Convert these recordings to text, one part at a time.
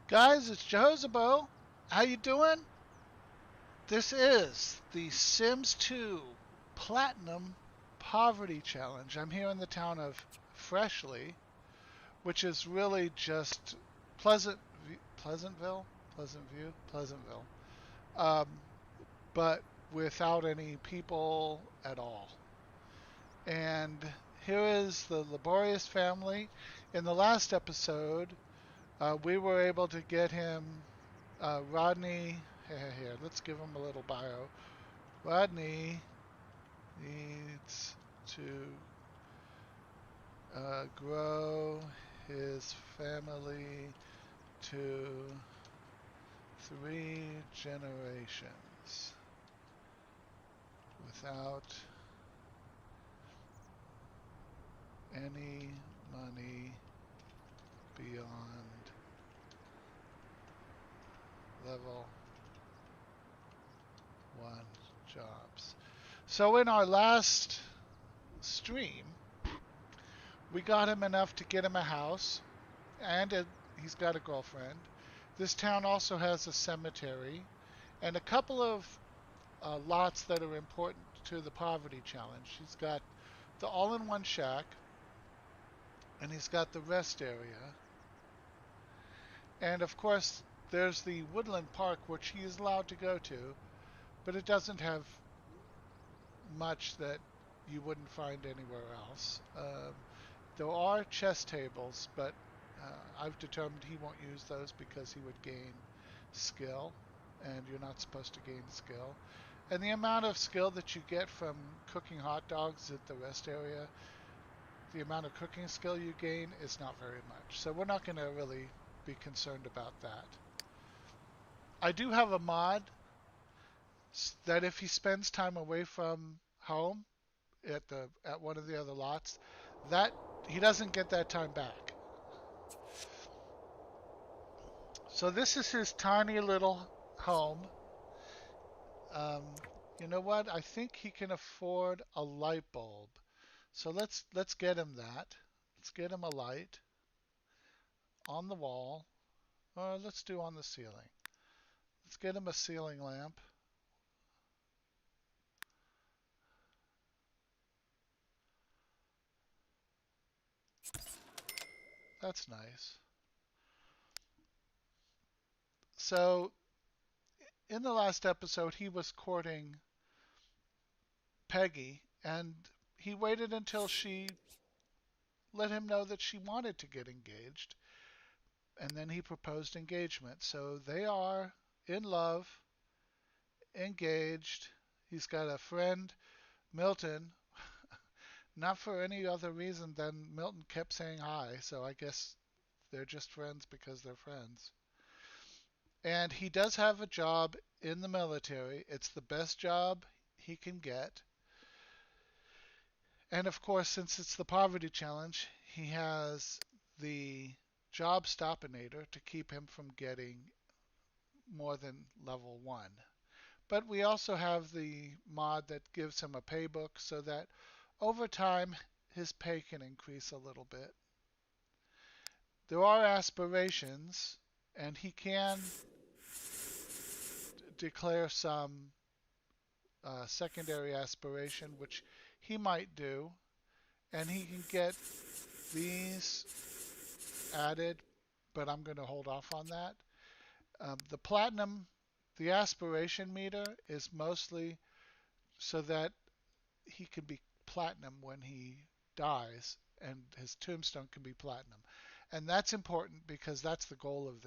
Guys, it's Jehozebo. How you doing? This is the Sims 2 Platinum Poverty Challenge. I'm here in the town of Freshly, which is really just Pleasantville, um, but without any people at all. And here is the laborious family. In the last episode, we were able to get him Rodney. Here, let's give him a little bio. Rodney needs to grow his family to 3 generations without any money beyond level 1 jobs. So in our last stream, we got him enough to get him a house, and he's got a girlfriend. This town also has a cemetery and a couple of lots that are important to the poverty challenge. He's got the all-in-one shack, and he's got the rest area. And of course, there's the woodland park, which he is allowed to go to, but it doesn't have much that you wouldn't find anywhere else. There are chess tables, but I've determined he won't use those because he would gain skill, and you're not supposed to gain skill. And the amount of skill that you get from cooking hot dogs at the rest area, the amount of cooking skill you gain is not very much. So we're not going to really be concerned about that. I do have a mod that if he spends time away from home at one of the other lots, that he doesn't get that time back. So this is his tiny little home. Um, you know what? I think he can afford a light bulb. So let's get him that. Let's get him a light on the wall, or let's do on the ceiling. Let's get him a ceiling lamp. That's nice. So in the last episode, he was courting Peggy, and he waited until she let him know that she wanted to get engaged, and then he proposed engagement. So they are in love, engaged. He's got a friend, Milton, not for any other reason than Milton kept saying hi, so I guess they're just friends because they're friends. And he does have a job in the military. It's the best job he can get. And of course, since it's the poverty challenge, he has the job stoppinator to keep him from getting more than level 1. But we also have the mod that gives him a pay book so that over time his pay can increase a little bit. There are aspirations, and he can declare some secondary aspiration, which he might do, and he can get these added, but I'm going to hold off on that. The platinum, the aspiration meter is mostly so that he can be platinum when he dies, and his tombstone can be platinum. And that's important because that's the goal of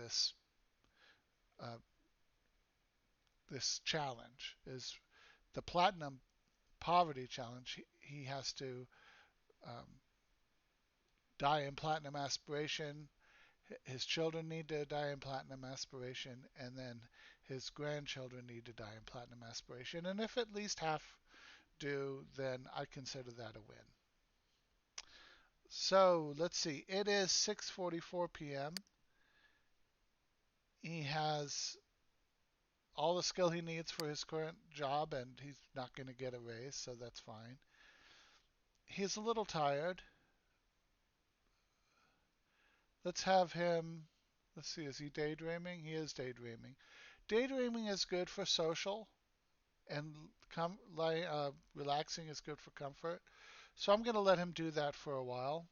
uh, this challenge is the platinum poverty challenge. He has to um, die in platinum aspiration. His children need to die in platinum aspiration, and then his grandchildren need to die in platinum aspiration. And if at least half do, then I consider that a win. So let's see. It is 6:44 p.m. He has all the skill he needs for his current job, and he's not going to get a raise, so that's fine. He's a little tired. Let's have him. Let's see, is he daydreaming? He is daydreaming. Daydreaming is good for social, and relaxing is good for comfort. So I'm going to let him do that for a while.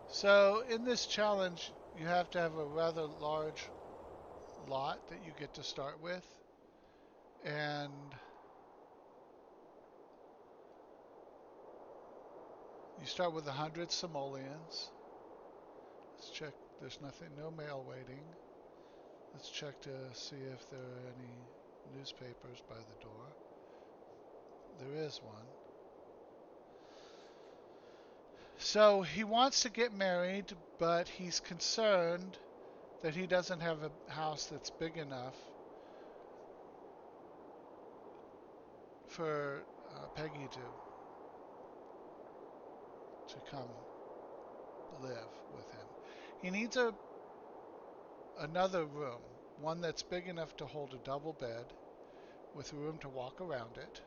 So in this challenge, you have to have a rather large lot that you get to start with. And you start with 100 simoleans. Let's check. There's nothing, no mail waiting. Let's check to see if there are any newspapers by the door. There is one. So he wants to get married, but he's concerned that he doesn't have a house that's big enough for Peggy to come live with him. He needs another room, one that's big enough to hold a double bed with room to walk around it,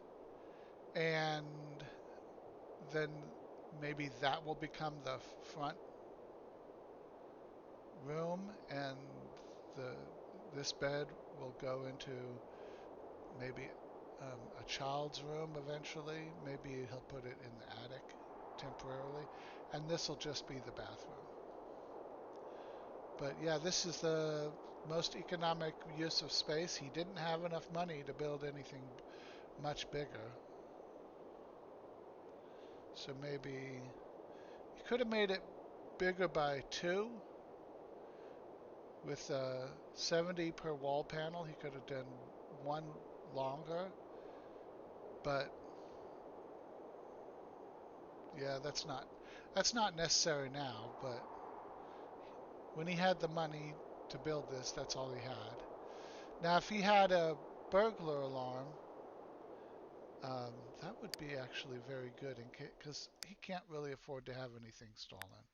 and then maybe that will become the front room, and this bed will go into maybe a child's room eventually. Maybe he'll put it in the attic temporarily, and this will just be the bathroom. But yeah, this is the most economic use of space. He didn't have enough money to build anything much bigger. So maybe he could have made it bigger by 2 with 70 per wall panel. He could have done one longer, but yeah, that's not necessary now, but when he had the money to build this, that's all he had. Now, if he had a burglar alarm, that would be actually very good because he can't really afford to have anything stolen.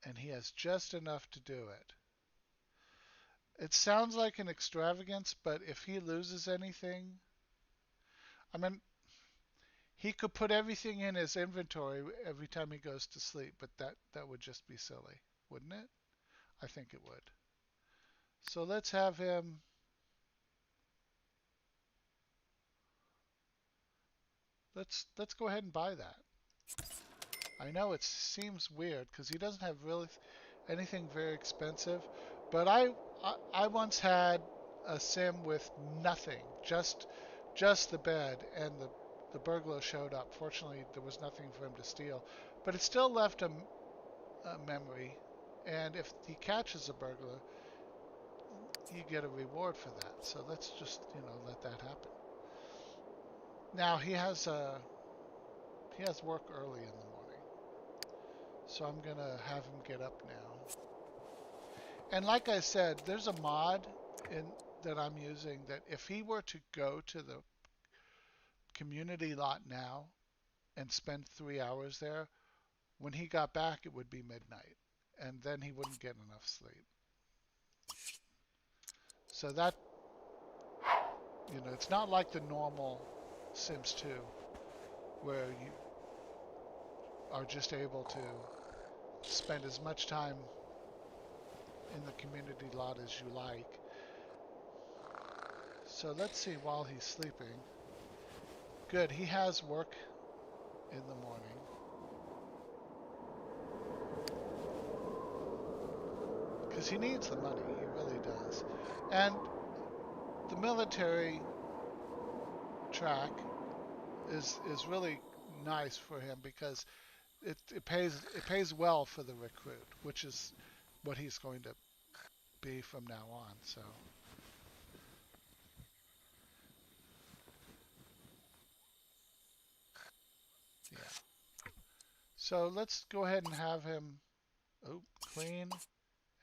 And he has just enough to do it. It sounds like an extravagance, but if he loses anything, I mean, he could put everything in his inventory every time he goes to sleep, but that would just be silly, wouldn't it? I think it would. So let's have him. Let's go ahead and buy that. I know it seems weird because he doesn't have really anything very expensive, but I once had a sim with nothing, just the bed, and the burglar showed up. Fortunately, there was nothing for him to steal, but it still left a memory, and if he catches a burglar, you get a reward for that. So let's just let that happen. Now he has work early in the morning, so I'm gonna have him get up now. And like I said, there's a mod in that I'm using that if he were to go to the community lot now and spend 3 hours there, when he got back it would be midnight, and then he wouldn't get enough sleep. So that it's not like the normal Sims 2 where you are just able to spend as much time in the community lot as you like. So let's see while he's sleeping. Good, he has work in the morning. Because he needs the money, he really does. And the military track is really nice for him because it pays well for the recruit, which is what he's going to be from now on. So yeah. So let's go ahead and have him clean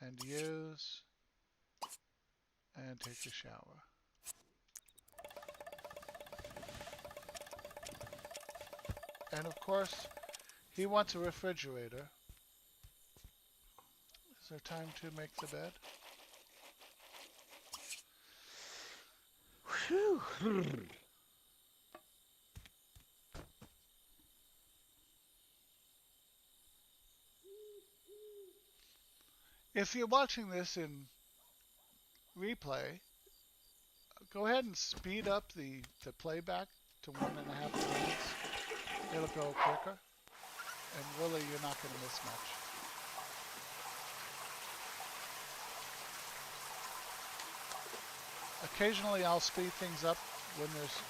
and use and take a shower. And of course, he wants a refrigerator. there time to make the bed? Whew. If you're watching this in replay, go ahead and speed up the playback to 1.5 times. It'll go quicker, and really you're not going to miss much. Occasionally I'll speed things up when there's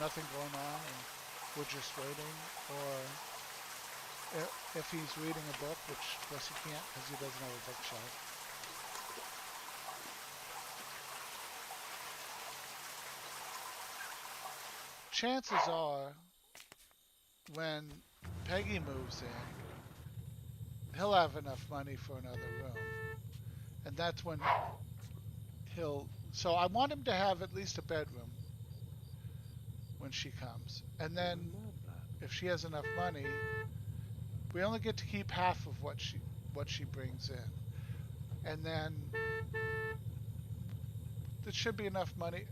nothing going on and we're just waiting, or if he's reading a book, which of course he can't because he doesn't have a bookshelf. Chances are, when Peggy moves in, he'll have enough money for another room. And that's when he'll... So I want him to have at least a bedroom when she comes. And then if she has enough money, we only get to keep half of what she brings in. And then there should be enough money.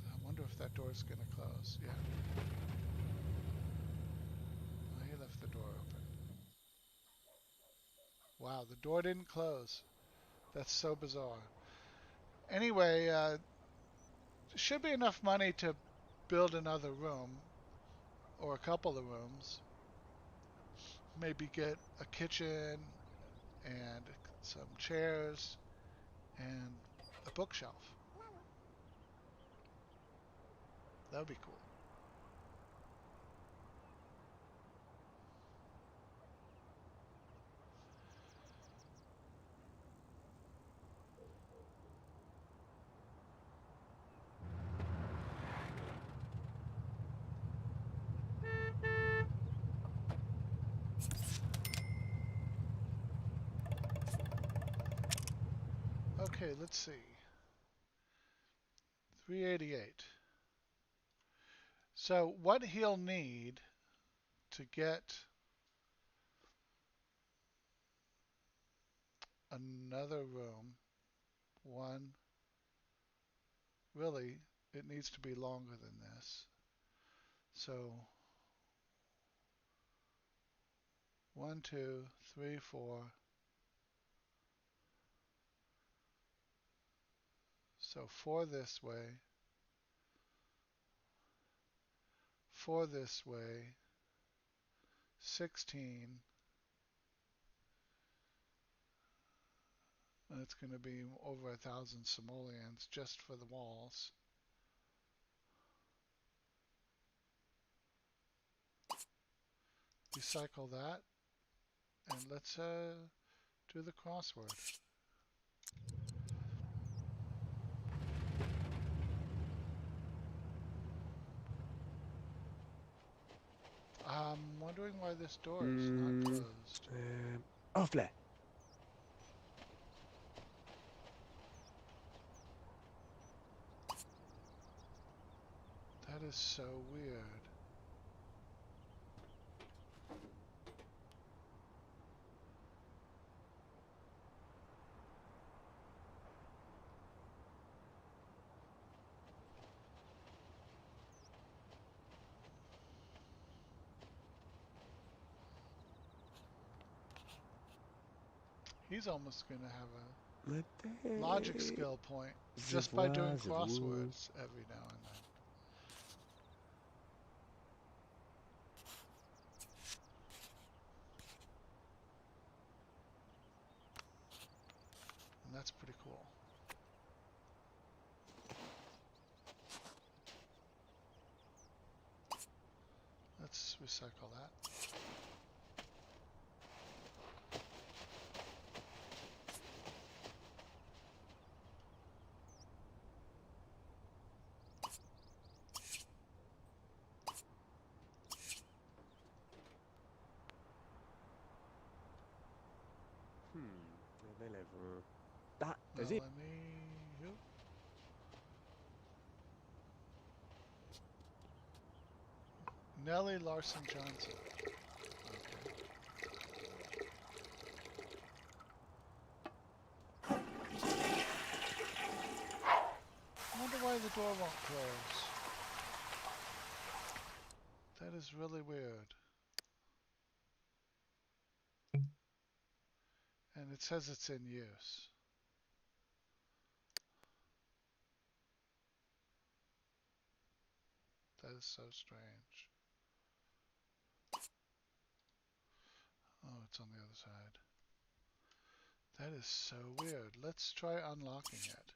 I wonder if that door is going to close. Yeah. Oh, he left the door open. Wow, the door didn't close. That's so bizarre. Anyway, should be enough money to build another room or a couple of rooms. Maybe get a kitchen and some chairs and a bookshelf. That would be cool. Okay, let's see. 388. So what he'll need to get another room, one, really, it needs to be longer than this. So 1, 2, 3, 4. So 4 this way, 4 this way, 16, and it's going to be over 1,000 simoleans just for the walls. Recycle that, and let's do the crossword. I'm wondering why this door is not closed. Off there. That is so weird. He's almost going to have a logic skill point just by doing crosswords every now and then. And that's pretty cool. Let's recycle that. That is it. Who? Nellie Larson Johnson. Okay. door won't close. That is really weird. And it says it's in use. That is so strange. Oh, it's on the other side. That is so weird. Let's try unlocking it.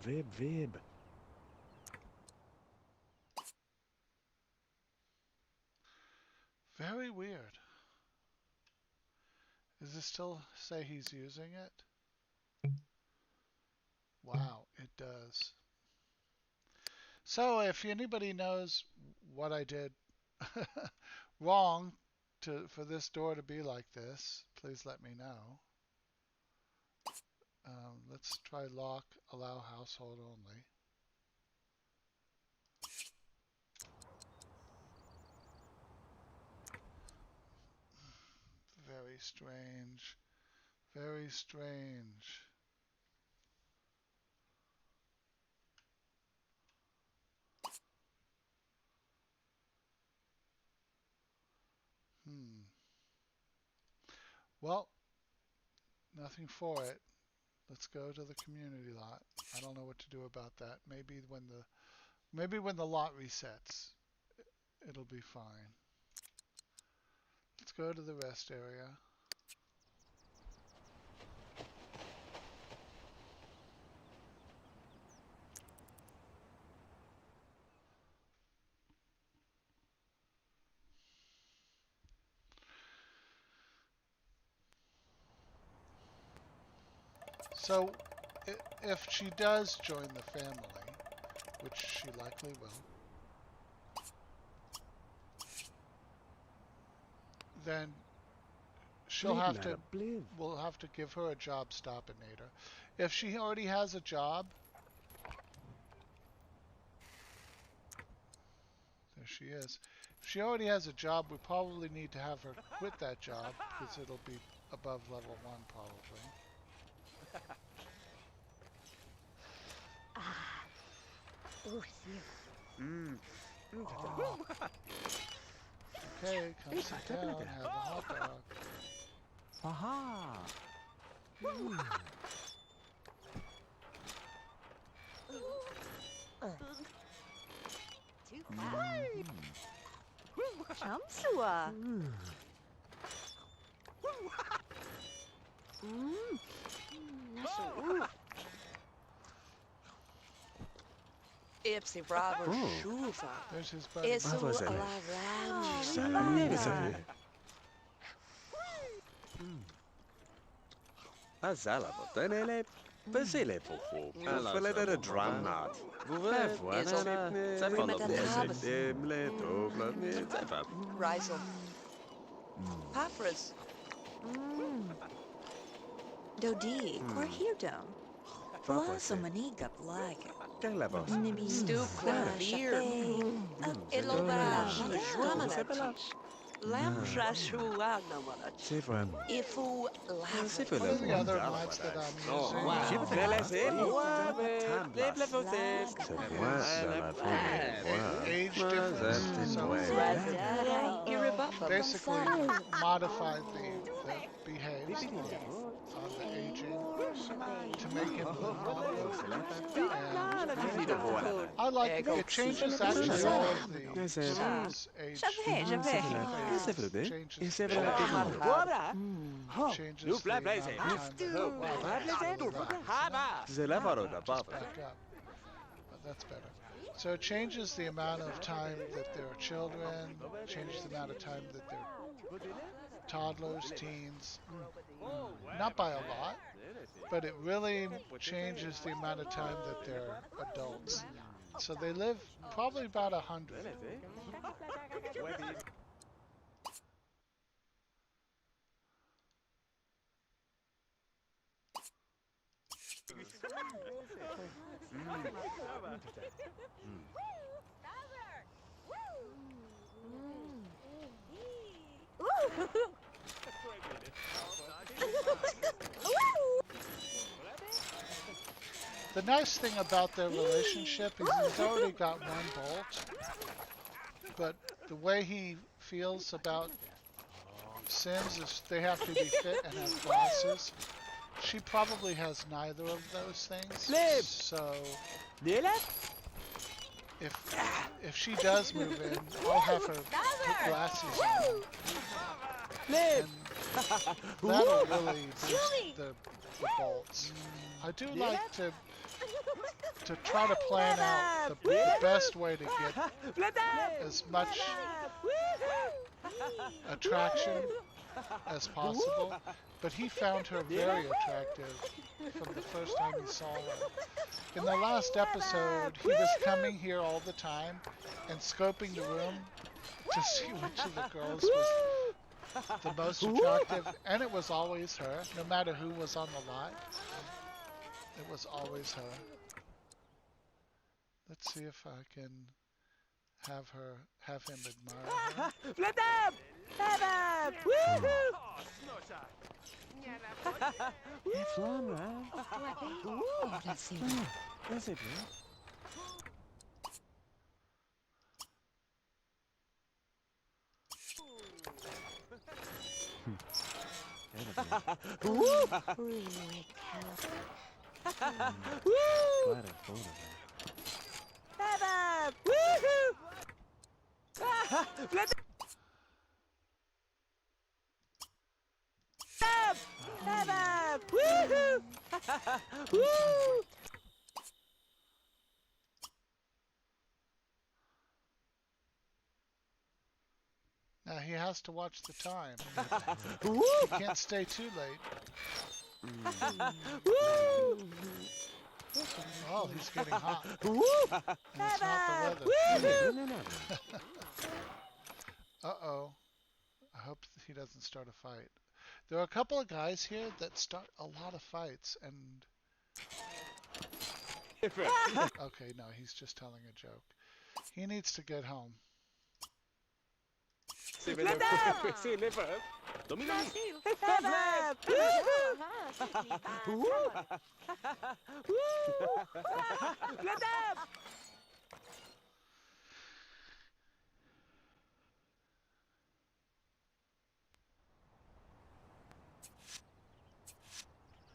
Vib. Very weird. Does it still say he's using it? Wow, it does. So if anybody knows what I did wrong for this door to be like this, please let me know. Let's try lock, allow household only. Very strange. Very strange. Well, nothing for it. Let's go to the community lot. I don't know what to do about that. Maybe when the lot resets, it'll be fine. Let's go to the rest area. So, if she does join the family, which she likely will, then we'll have to give her a job stopinator. If she already has a job, there she is. If she already has a job, we probably need to have her quit that job because it'll be above level 1 probably. Okay, come sit down, have a hot dog. Aha! Chamsua. Ipsy Bravo Shuva. There's his buddy. Isu Azala botenele, bezele popo, veleda drumnat. Rizel. Papras. Dodi, Corhirdom. Blasomaniga Blaga. Nibi Stu Clavier. Ilobara Juamanat. Lamshashuanamanat. Ifu What are the other mods that I'm using? Age difference. So basically modify the behaves on the aging to make him live longer. And I like it changes actually all of the Sims age. Changes the amount of time. But that's better. So it changes the amount of time that there are children, changes the amount of time that there are toddlers, teens. Not by a lot, but it really changes the amount of time that they're adults. So they live probably about 100. The nice thing about their relationship is he's already got one bolt, but the way he feels about Sims is they have to be fit and have glasses. She probably has neither of those things. So if she does move in, I'll have her put glasses on. And that'll really boost the bolts. I do like to try to plan out the best way to get as much attraction as possible, but he found her very attractive from the first time he saw her. In the last episode, he was coming here all the time and scoping the room to see which of the girls was the most attractive, and it was always her, no matter who was on the lot. It was always her. Let's see if I can have him admire Now he has to watch the time. He can't stay too late. Oh, he's getting hot. And it's not the weather. Uh-oh. I hope he doesn't start a fight. There are a couple of guys here that start a lot of fights, and... Okay, no, he's just telling a joke. He needs to get home.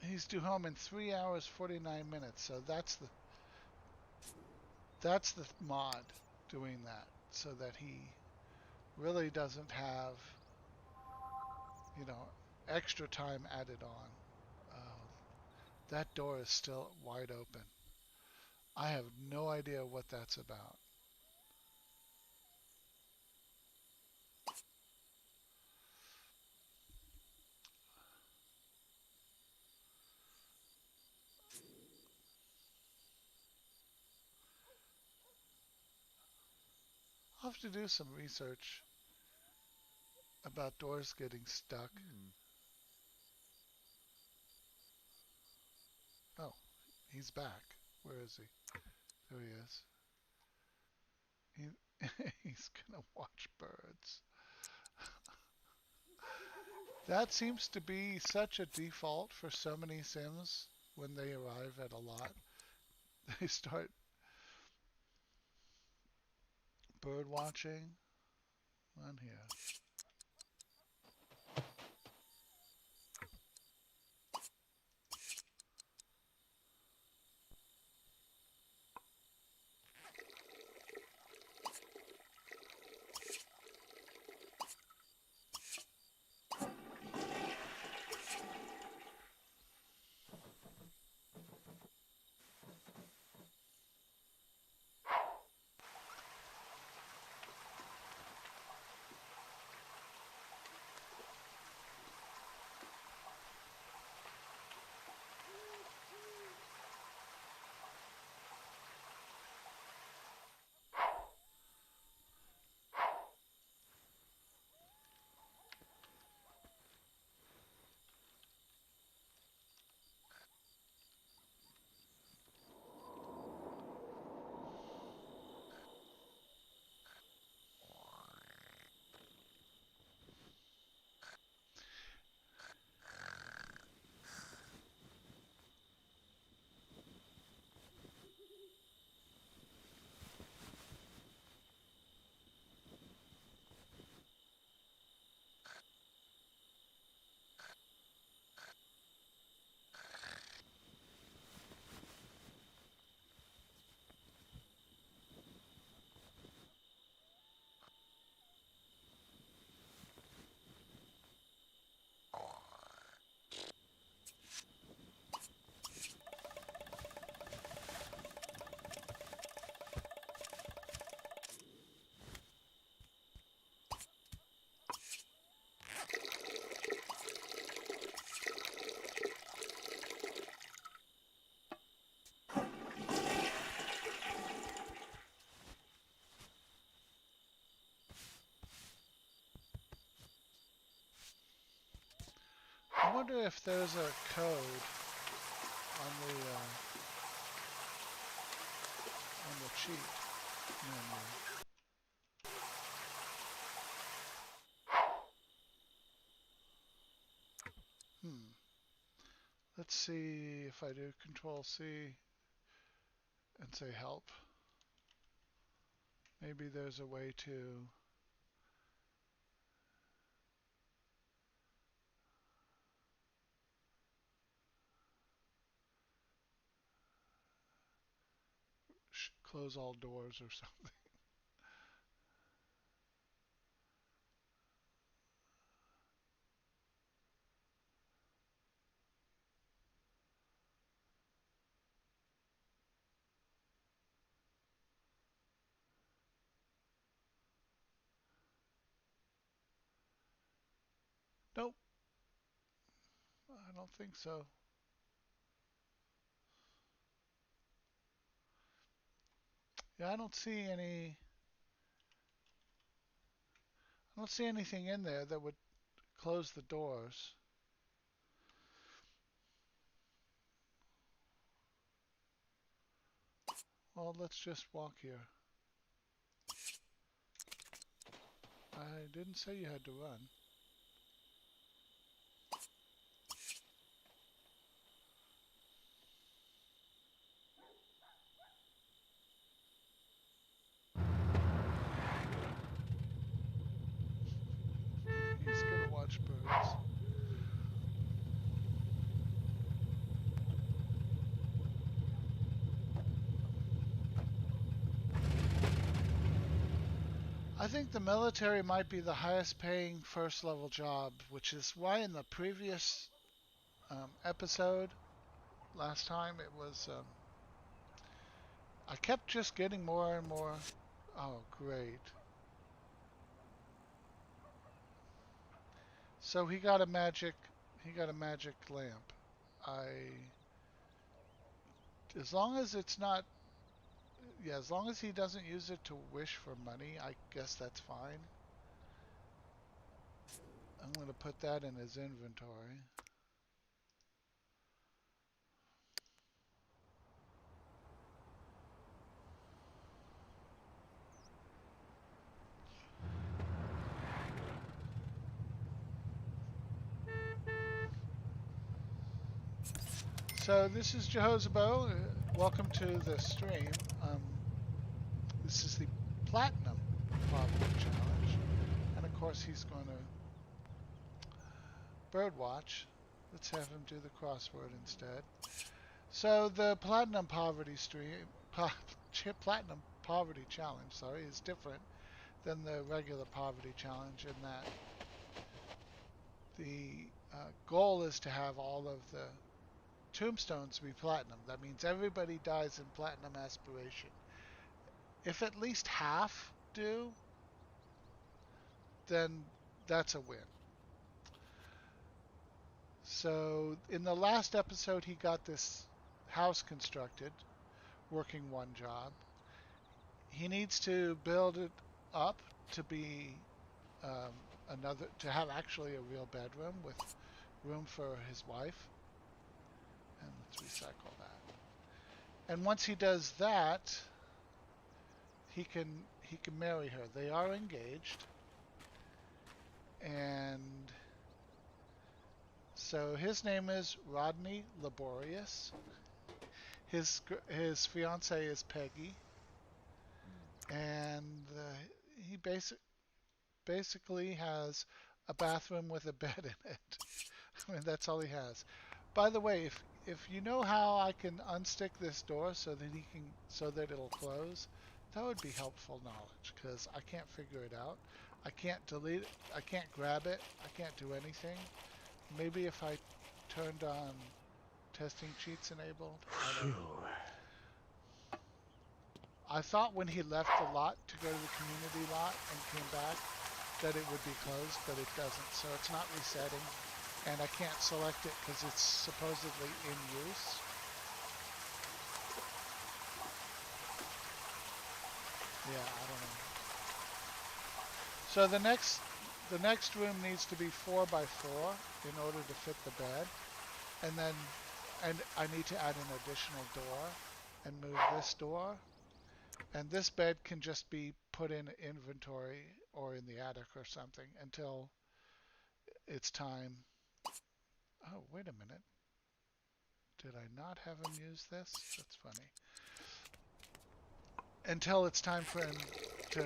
He's due home in 3 hours 49 minutes, so that's the mod doing that, so that he really doesn't have, you know, extra time added on. That door is still wide open. I have no idea what that's about. I'll have to do some research about doors getting stuck. Oh, he's back. Where is he? There he is. He's gonna watch birds. That seems to be such a default for so many Sims when they arrive at a lot. They start bird watching on here. wonder if there's a code on the cheat menu. Let's see if I do Control C and say help. Maybe there's a way to close all doors or something. Nope, I don't think so. Yeah, I don't see anything in there that would close the doors. Well, let's just walk here. I didn't say you had to run. He's gonna watch birds. I think the military might be the highest paying first level job, which is why in the previous episode last time it was I kept just getting more and more. Oh, great. So he got a magic lamp. As long as it's not, yeah, as long as he doesn't use it to wish for money, I guess that's fine. I'm going to put that in his inventory. So this is Jehozebo. Welcome to the stream. This is the Platinum Poverty Challenge. And of course he's going to birdwatch. Let's have him do the crossword instead. So the Platinum Poverty Platinum Poverty Challenge, sorry, is different than the regular Poverty Challenge in that the goal is to have all of the tombstones be platinum. That means everybody dies in platinum aspiration. If at least half do, then that's a win. So in the last episode, he got this house constructed, working one job. He needs to build it up to be to have actually a real bedroom with room for his wife. And let's recycle that. And once he does that, he can marry her. They are engaged. And so his name is Rodney Laborious. His fiance is Peggy, and he basically has a bathroom with a bed in it. I mean, that's all he has. By the way, if you know how I can unstick this door so that it'll close, that would be helpful knowledge, because I can't figure it out. I can't delete it. I can't grab it. I can't do anything. Maybe if I turned on testing cheats enabled. I thought when he left the lot to go to the community lot and came back that it would be closed, but it doesn't. So it's not resetting, and I can't select it because it's supposedly in use. Yeah, I don't know. So the the next room needs to be 4 by 4 in order to fit the bed. And I need to add an additional door and move this door. And this bed can just be put in inventory or in the attic or something until it's time. Oh, wait a minute. Did I not have him use this? That's funny. Until it's time for him to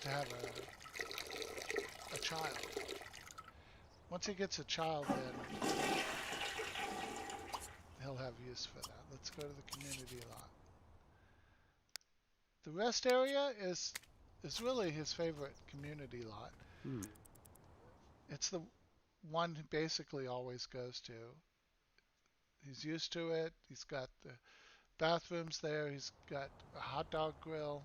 have a child. Once he gets a child, then he'll have use for that. Let's go to the community lot. The rest area is really his favorite community lot. It's the one he basically always goes to. He's used to it. He's got the bathrooms there. He's got a hot dog grill.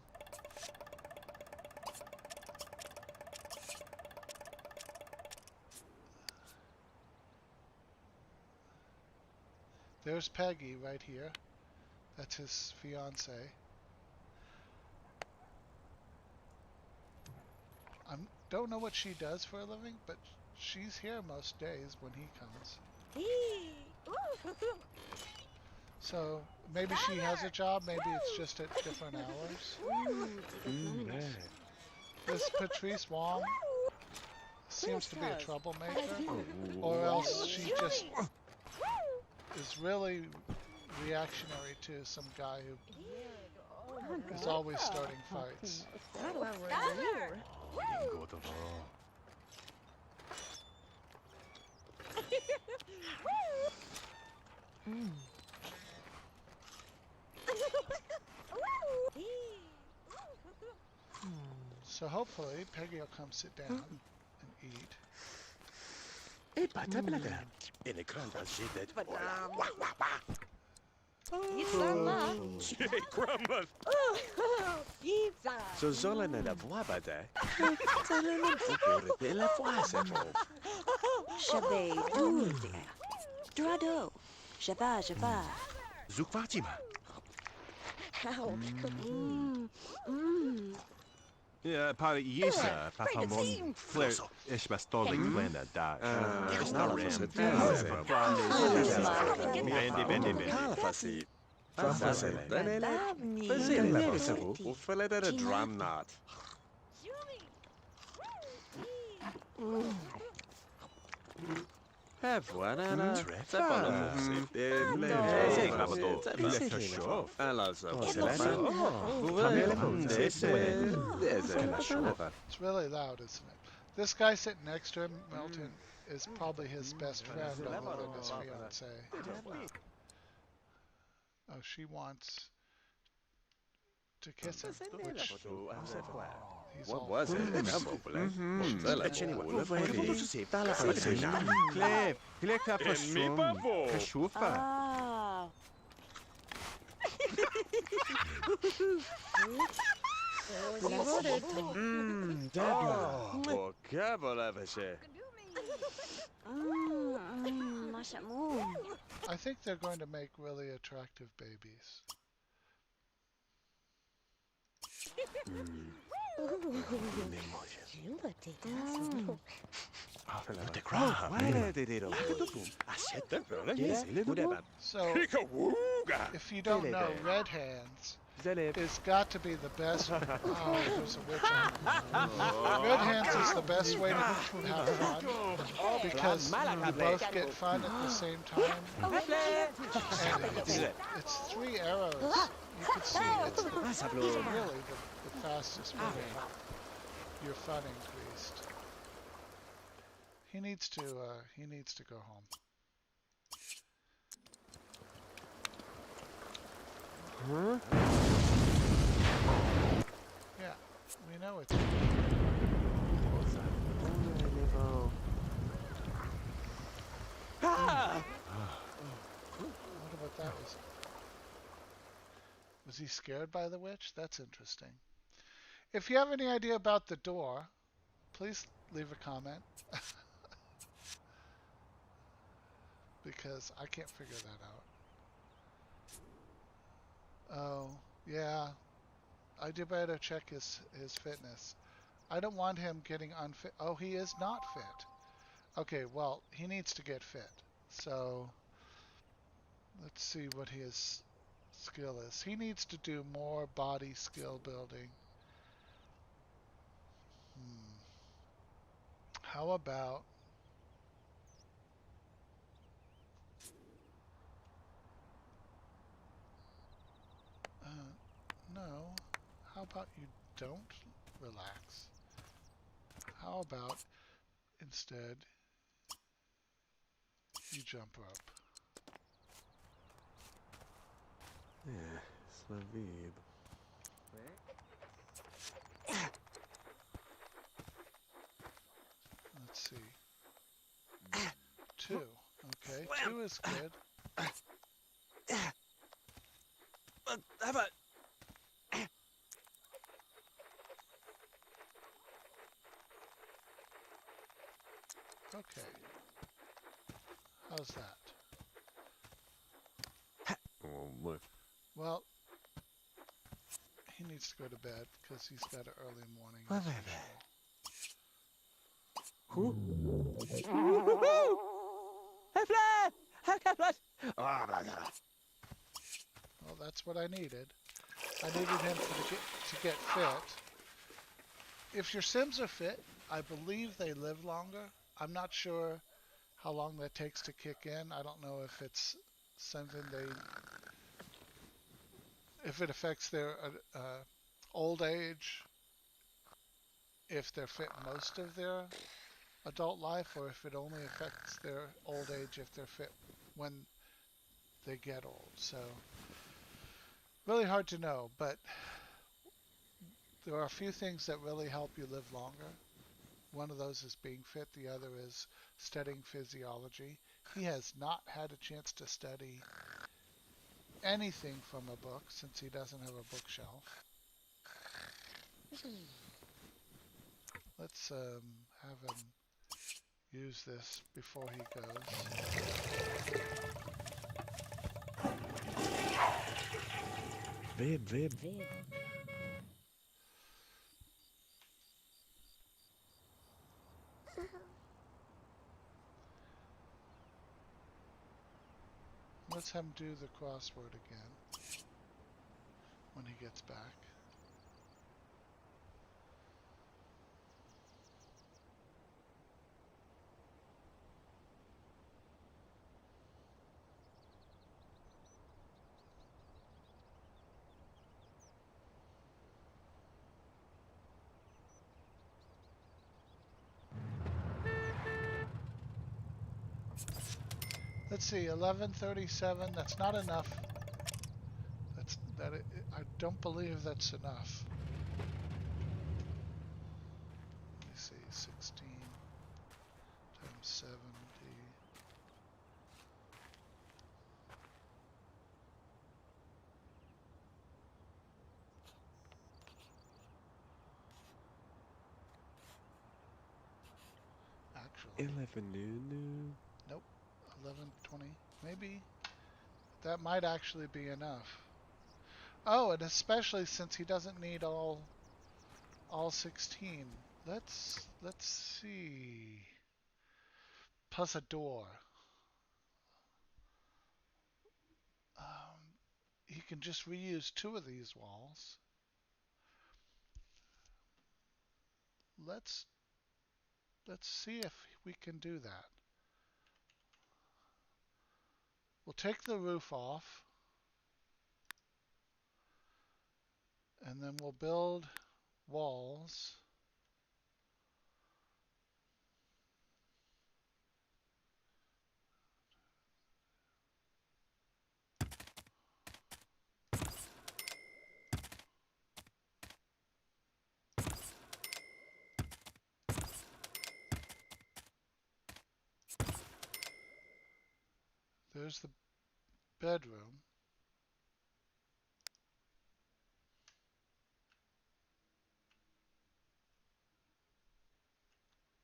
There's Peggy right here. That's his fiance. I don't know what she does for a living, but she's here most days when he comes. So maybe she has a job, maybe it's just at different hours. This Patrice Wong seems to be a troublemaker, or else she just is really reactionary to some guy who is always starting fights. So hopefully Peggy will come sit down and eat. So zolen la voix bada. La voix c'est bon. J'avais douze. Drado. Java. Zoek Fatima. Ja, par Yesa, papa mon flair, ich was dolly plana da. It's not ram. Kalafasi. Ou fallait a drum knot. Voilà, c'est pas le It's really loud, isn't it? This guy sitting next to him, Milton, is probably his best friend other than his fiance. Oh, she wants to kiss him, which he's all was it? I think they're going to make really attractive babies. So, if you don't know, Red Hands has got to be the best. Oh, there's a witch on. Red Hands is the best way to have fun because you both get fun at the same time. And it's 3 arrows. You can see it's really the fastest way to have your fun increased. He needs to go home. Yeah, we know it's. What about that? Was he scared by the witch? That's interesting. If you have any idea about the door, please leave a comment. Because I can't figure that out. Oh, yeah. I do better check his fitness. I don't want him getting unfit. Oh, he is not fit. Okay, well, he needs to get fit. So let's see what his skill is. He needs to do more body skill building. How about no? How about you don't relax? How about instead you jump rope? Yeah, Slavib. Let's see. 2. Okay, 2 is good. How about Okay. How's that? oh, look. Well, he needs to go to bed because he's got an early morning What as is usual. Well, that's what I needed. I needed him to get fit. If your Sims are fit, I believe they live longer. I'm not sure how long that takes to kick in. I don't know if it's something if it affects their old age, if they're fit most of their adult life, or if it only affects their old age if they're fit when they get old. So really hard to know, but there are a few things that really help you live longer. One of those is being fit. The other is studying physiology. He has not had a chance to study anything from a book since he doesn't have a bookshelf. Let's have him use this before he goes. Vib. Let's have him do the crossword again when he gets back. Let's see, 11:37. That's not enough. I don't believe that's enough. Let me see, 16 times 70. Actually, 11 nope. 11:20, maybe. That might actually be enough. Oh, and especially since he doesn't need all 16. Let's see. Plus a door. Um, he can just reuse 2 of these walls. Let's see if we can do that. We'll take the roof off, and then we'll build walls. There's the bedroom.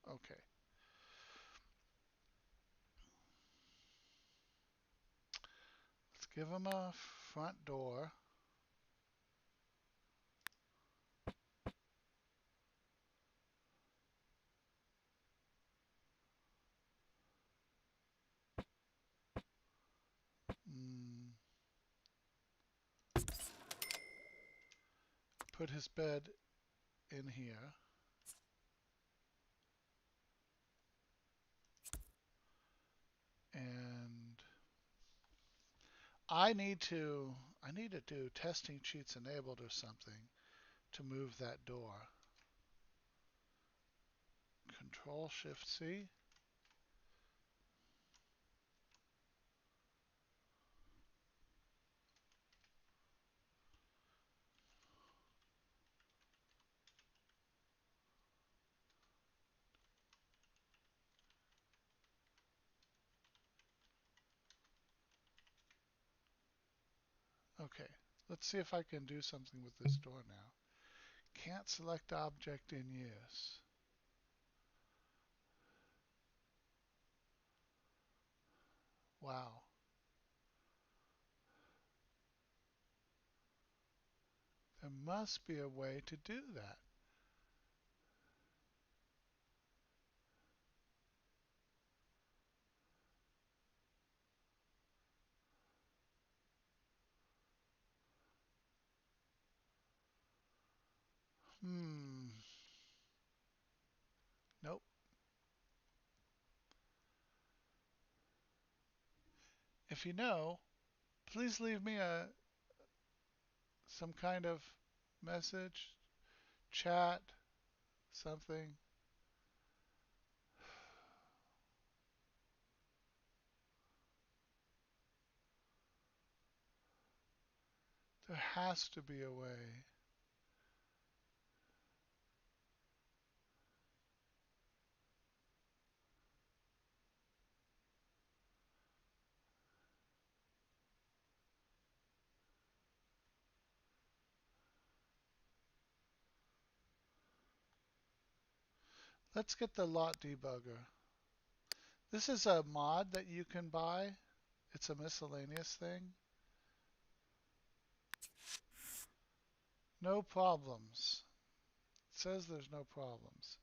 Okay. Let's give him a front door. put his bed in here. And I need to do testing cheats enabled or something to move that door. Control Shift C. Okay, let's see if I can do something with this door now. Can't select object in use. Wow. There must be a way to do that. Nope. If you know, please leave me some kind of message, chat, something. There has to be a way. Let's get the lot debugger. This is a mod that you can buy. It's a miscellaneous thing. No problems. It says there's no problems.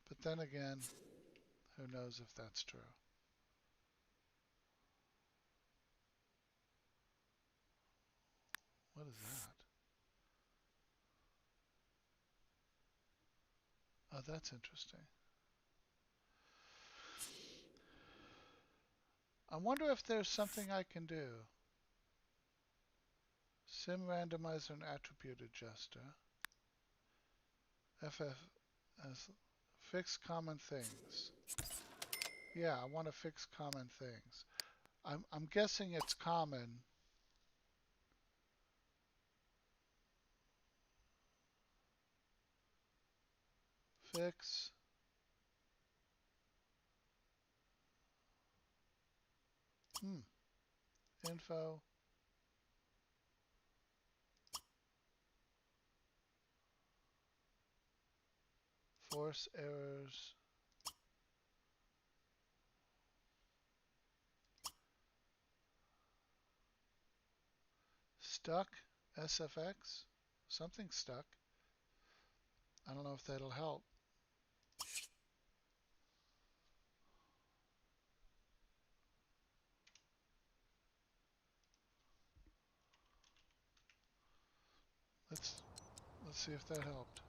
But then again, who knows if that's true. What is that? Oh, that's interesting. I wonder if there's something I can do. Sim randomizer and attribute adjuster. FF fix common things. Yeah, I want to fix common things. I'm guessing it's common. Fix. Info. Force errors. Stuck. SFX. Something stuck. I don't know if that'll help. Let's see if that helped.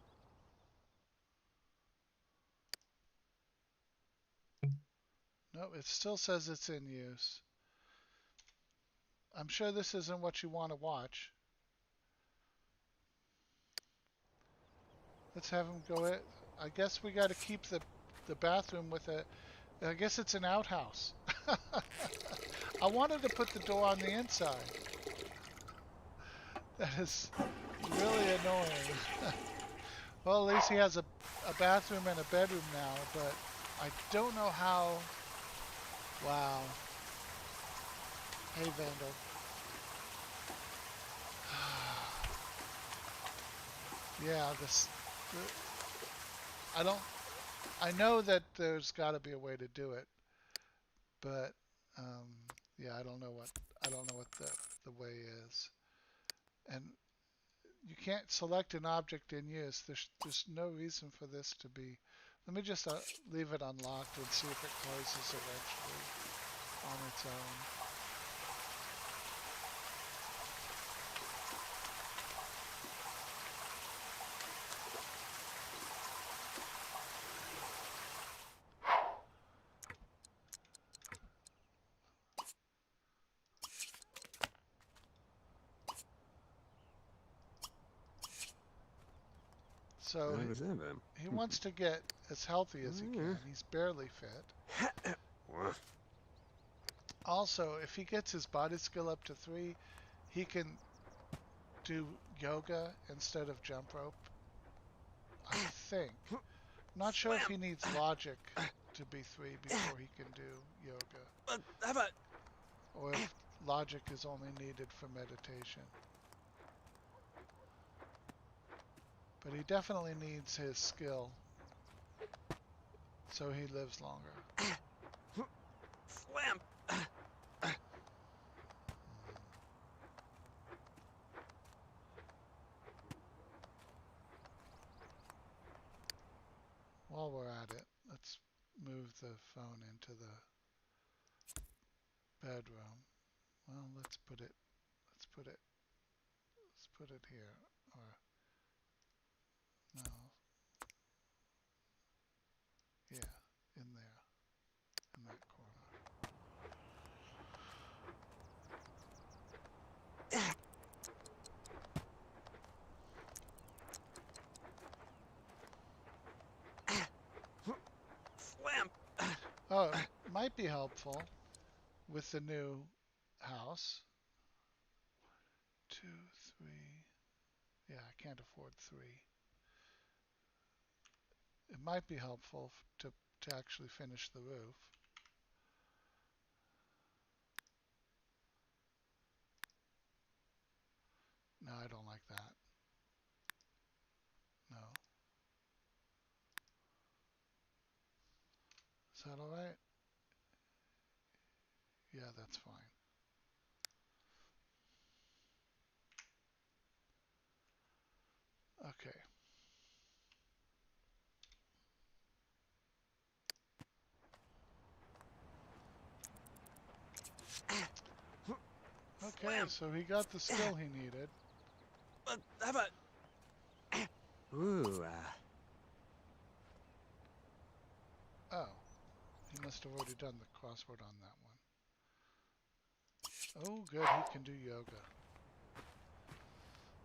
No, it still says it's in use. I'm sure this isn't what you want to watch. Let's have him go in. I guess we got to keep the bathroom with a. I guess it's an outhouse. I wanted to put the door on the inside. That is really annoying. Well, at least he has a bathroom and a bedroom now, but I don't know how. Wow. Hey, Vandal. Yeah, I know that there's got to be a way to do it, but yeah, I don't know what the way is. And you can't select an object in use. There's no reason for this to be. Let me just leave it unlocked and see if it closes eventually on its own. So he wants to get as healthy as he can. He's barely fit. Also, if he gets his body skill up to 3, he can do yoga instead of jump rope, I think. Not sure if he needs logic to be 3 before he can do yoga. Or if logic is only needed for meditation. But he definitely needs his skill so he lives longer. Slam. While we're at it, let's move the phone into the bedroom. Well, let's put it here, or no, yeah, in there, in that corner. Slam. Oh, it might be helpful with the new house. 2, 3. Yeah, I can't afford 3. It might be helpful to actually finish the roof. No, I don't like that. No. Is that all right? Yeah, that's fine. Okay. Okay, so he got the skill he needed. Ooh. Oh, he must have already done the crossword on that one. Oh, good, he can do yoga.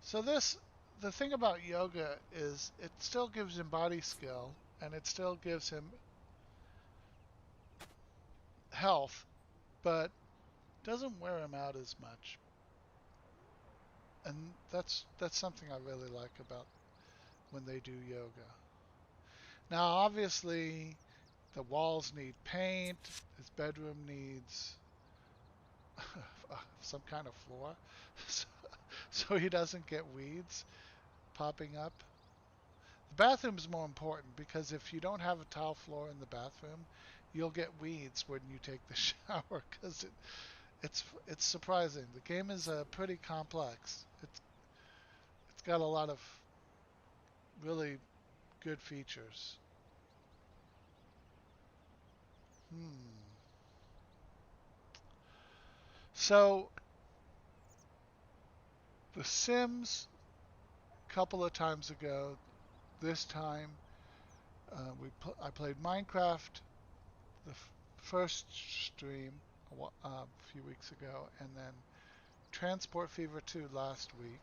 So the thing about yoga is it still gives him body skill, and it still gives him health, but doesn't wear him out as much. And that's something I really like about when they do yoga. Now, obviously, the walls need paint. His bedroom needs some kind of floor, so he doesn't get weeds popping up. The bathroom is more important because if you don't have a tile floor in the bathroom, you'll get weeds when you take the shower because it's surprising. The game is pretty complex. It's got a lot of really good features. So The Sims, a couple of times ago. This time, I played Minecraft the first stream a few weeks ago, and then Transport Fever 2 last week.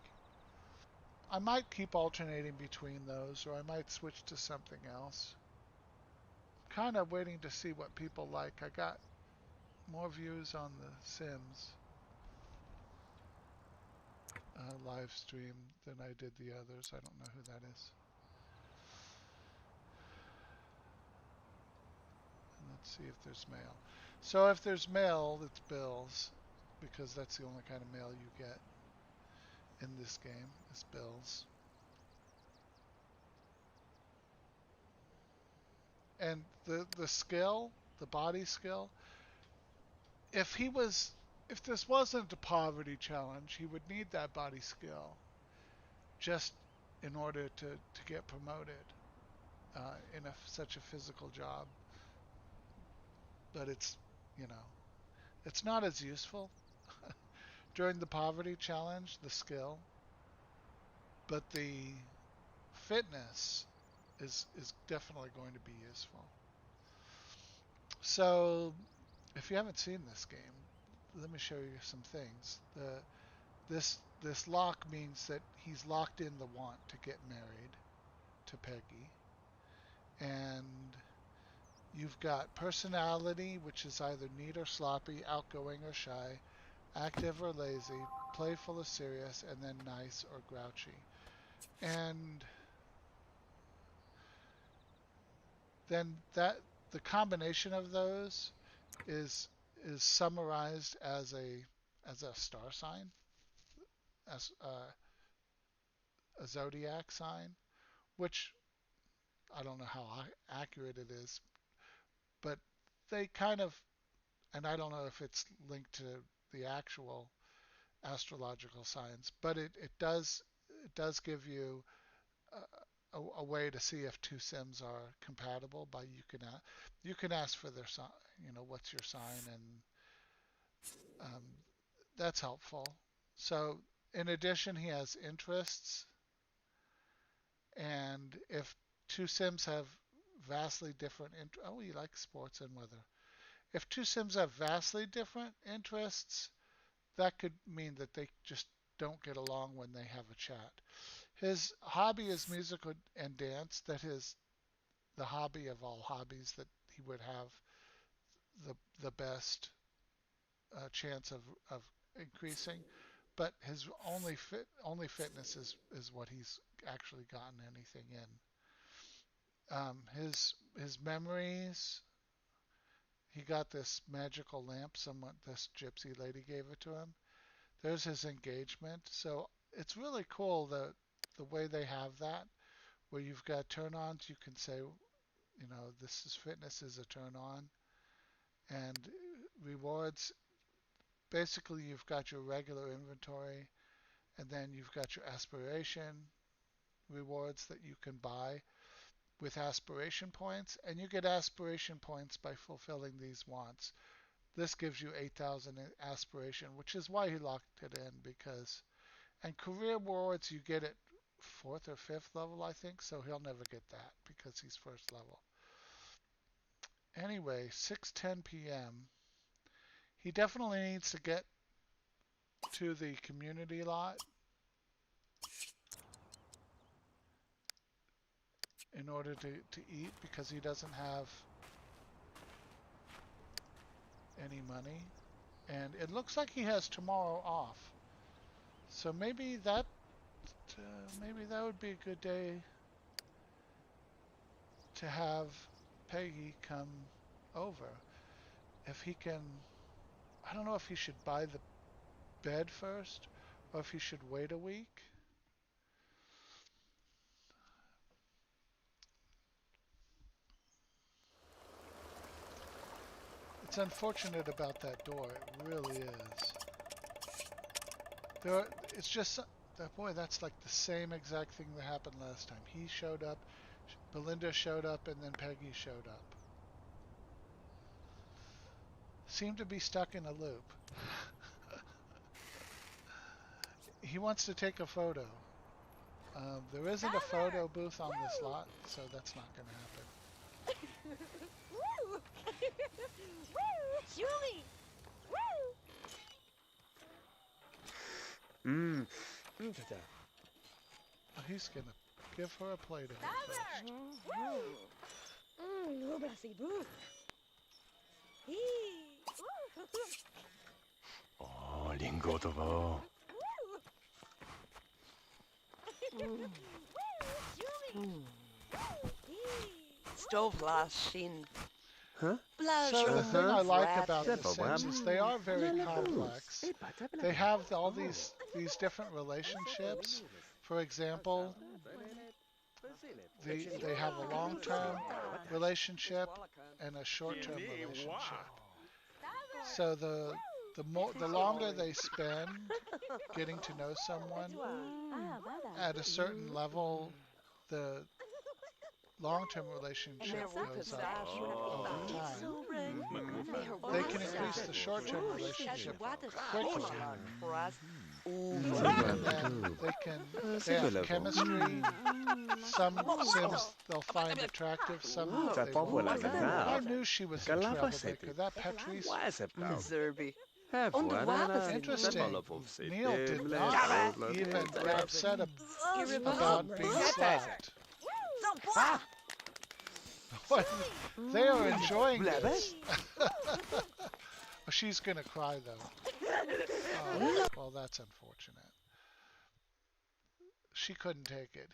I might keep alternating between those, or I might switch to something else. Kind of waiting to see what people like. I got more views on the Sims live stream than I did the others. I don't know who that is. And let's see if there's mail. So if there's mail, it's bills, because that's the only kind of mail you get in this game is bills. And the skill, the body skill, if this wasn't a poverty challenge, he would need that body skill just in order to get promoted in such a physical job. But it's not as useful during the poverty challenge, the skill, but the fitness is definitely going to be useful. So if you haven't seen this game, let me show you some things. This lock means that he's locked in the want to get married to Peggy. And you've got personality, which is either neat or sloppy, outgoing or shy, active or lazy, playful or serious, and then nice or grouchy. And then the combination of those is summarized as a star sign, as a zodiac sign, which I don't know how accurate it is, but they kind of, and I don't know if it's linked to the actual astrological signs, but it does give you a way to see if two sims are compatible. By you can ask for their sign, what's your sign, and that's helpful. So in addition, he has interests, and if two sims have vastly different oh, you like sports and weather. If two sims have vastly different interests, that could mean that they just don't get along when they have a chat. His hobby is music and dance. That is the hobby of all hobbies that he would have the best chance of increasing. But his only fitness is what he's actually gotten anything in. His memories. He got this magical lamp. This gypsy lady gave it to him. There's his engagement. So it's really cool the way they have that, where you've got turn-ons. You can say, this is fitness is a turn-on, and rewards. Basically, you've got your regular inventory, and then you've got your aspiration rewards that you can buy with aspiration points, and you get aspiration points by fulfilling these wants. This gives you 8,000 aspiration, which is why he locked it in, because, and career rewards you get at 4th or 5th level, I think, so he'll never get that because he's first level. Anyway, 6:10 p.m. He definitely needs to get to the community lot in order to eat, because he doesn't have any money. And it looks like he has tomorrow off. So maybe that would be a good day to have Peggy come over. If he can, I don't know if he should buy the bed first or if he should wait a week. It's unfortunate about that door. It really is. It's just that, boy, that's like the same exact thing that happened last time. He showed up, Belinda showed up, and then Peggy showed up. Seemed to be stuck in a loop. He wants to take a photo. There isn't a photo booth on this lot, so that's not going to happen. Julie! He's going to give her a play to eat first. Oh, 링고도고. Stove last shin. Huh? So the thing I like about the Sims is they are very complex. They have all these different relationships. For example, they have a long-term relationship and a short-term relationship. So the longer they spend getting to know someone, at a certain level, the long-term relationship goes up over time. They can increase the short-term relationship quickly. They have chemistry. Some Sims they'll find attractive, some they won't. I knew she was a troublemaker. That Patrice. Zerby. Interesting. Neil did not even get upset about being slapped. They are enjoying this. She's gonna cry though. Oh, well, that's unfortunate. She couldn't take it.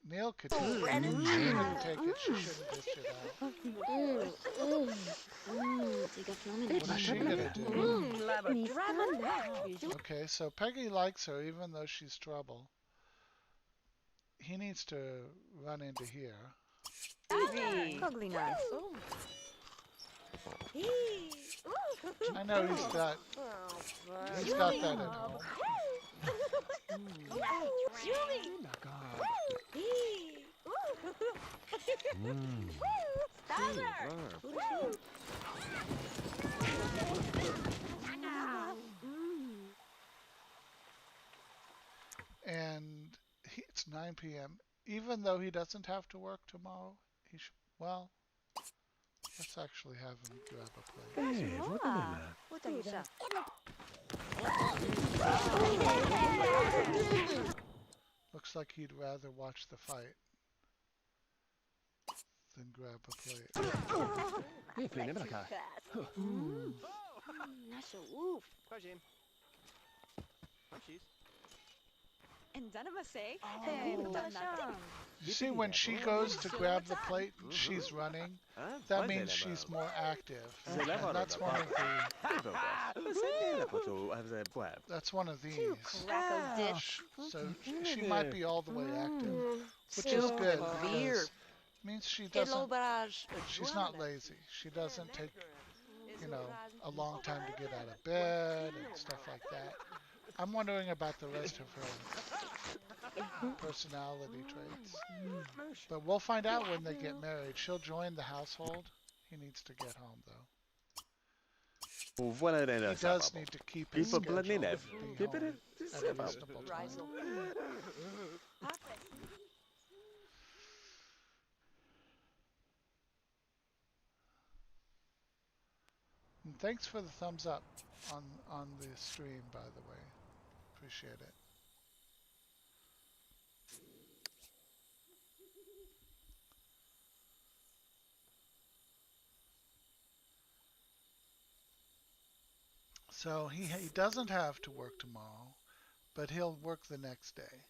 Neil could take it. She couldn't take it. She shouldn't dish it out. What is she gonna do? Okay, so Peggy likes her even though she's trouble. He needs to run into here. I know he's got that at home. And it's 9 p.m. Even though he doesn't have to work tomorrow, he should. Well, let's actually have him grab a plate. Looks like he'd rather watch the fight than grab a plate. You see, when she goes to grab the plate and she's running, that means she's more active. And that's one of these. So she might be all the way active, which is good because it means she's not lazy. She doesn't take, a long time to get out of bed and stuff like that. I'm wondering about the rest of her personality traits. But we'll find out when they get married. She'll join the household. He needs to get home, though. He does need to keep his schedule and be home at a reasonable time. And thanks for the thumbs up on the stream, by the way. Appreciate it. So he doesn't have to work tomorrow, but he'll work the next day.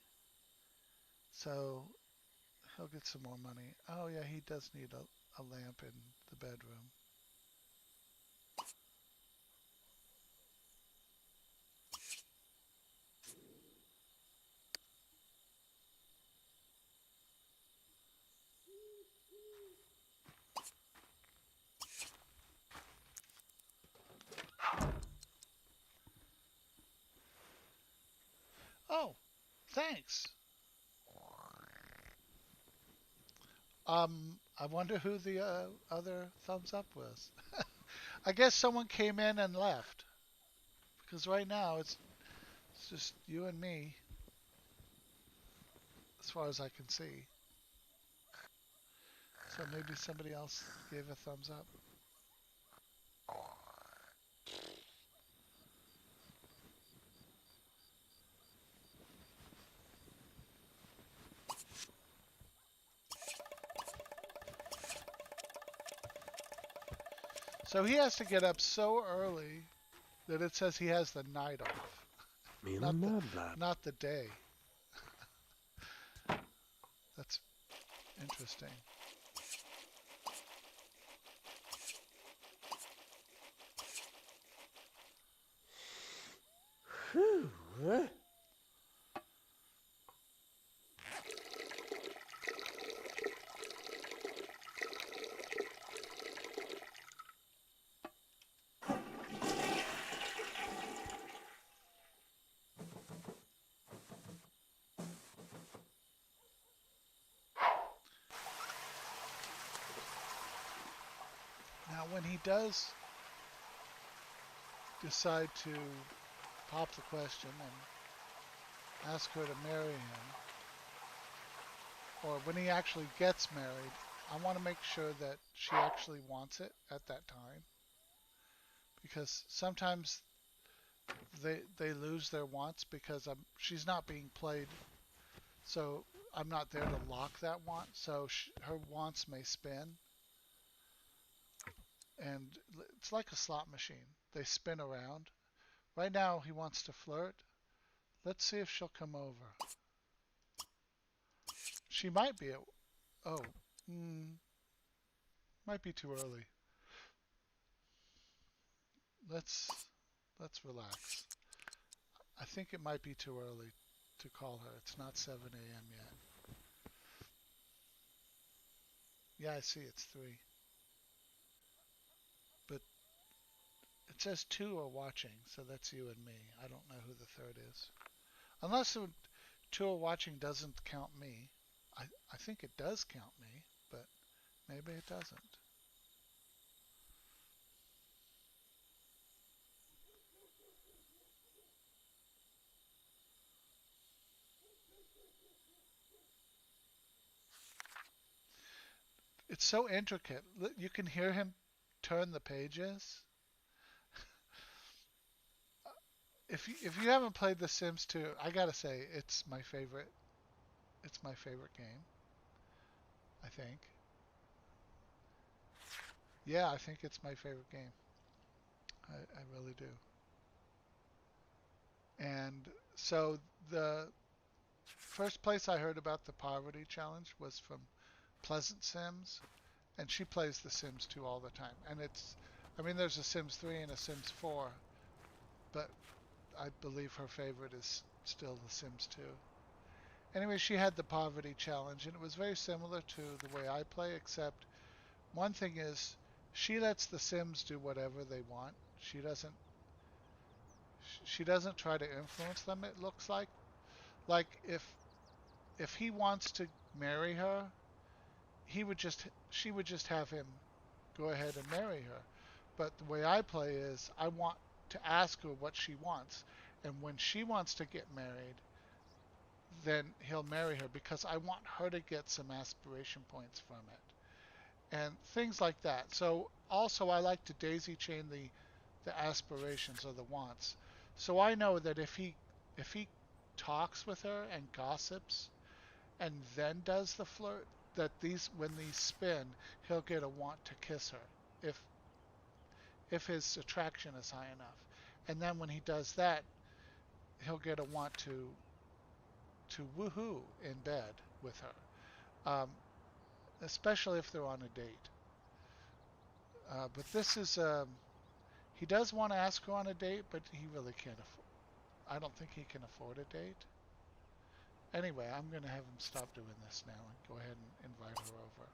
So he'll get some more money. Oh yeah, he does need a lamp in the bedroom. Oh, thanks. I wonder who the other thumbs up was. I guess someone came in and left. Because right now it's just you and me, as far as I can see. So maybe somebody else gave a thumbs up. So he has to get up so early that it says he has the night off, not the day. That's interesting. Now, when he does decide to pop the question and ask her to marry him, or when he actually gets married, I want to make sure that she actually wants it at that time. Because sometimes they lose their wants because she's not being played. So I'm not there to lock that want, so her wants may spin. And it's like a slot machine. They spin around. Right now he wants to flirt. Let's see if she'll come over. She might be at, oh, might be too early. Let's relax. I think it might be too early to call her. It's not 7 a.m. yet. Yeah, I see it's 3. But it says 2 are watching, so that's you and me. I don't know who the third is. Unless 2 are watching doesn't count me. I think it does count me, but maybe it doesn't. It's so intricate. You can hear him turn the pages. If you haven't played The Sims 2, I gotta say it's my favorite. It's my favorite game. I think. Yeah, I think it's my favorite game. I really do. And so the first place I heard about the poverty challenge was from Pleasantsims, and she plays The Sims 2 all the time. And I mean, there's a Sims 3 and a Sims 4, but I believe her favorite is still The Sims 2. Anyway, she had the poverty challenge, and it was very similar to the way I play, except one thing is she lets the Sims do whatever they want. She doesn't try to influence them, it looks like. Like if he wants to marry her, she would just have him go ahead and marry her. But the way I play is I want to ask her what she wants, and when she wants to get married, then he'll marry her because I want her to get some aspiration points from it and things like that. So also I like to daisy chain the aspirations or the wants. So I know that if he talks with her and gossips and then does the flirt, that when these spin, he'll get a want to kiss her if his attraction is high enough. And then when he does that, he'll get a want to woohoo in bed with her, especially if they're on a date. But this is he does want to ask her on a date, but he really can't afford. I don't think he can afford a date. Anyway, I'm going to have him stop doing this now and go ahead and invite her over.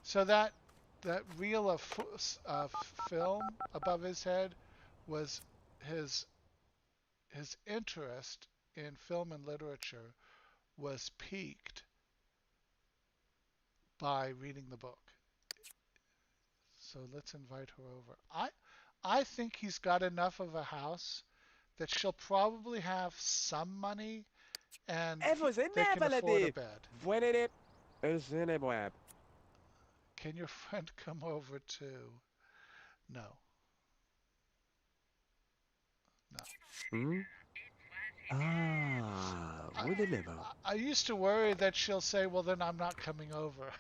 So that reel of film above his head was his interest in film and literature was piqued by reading the book. So let's invite her over. I think he's got enough of a house that she'll probably have some money and they can afford a bed. Can your friend come over too? No. Hmm? Ah, I used to worry that she'll say, well, then I'm not coming over.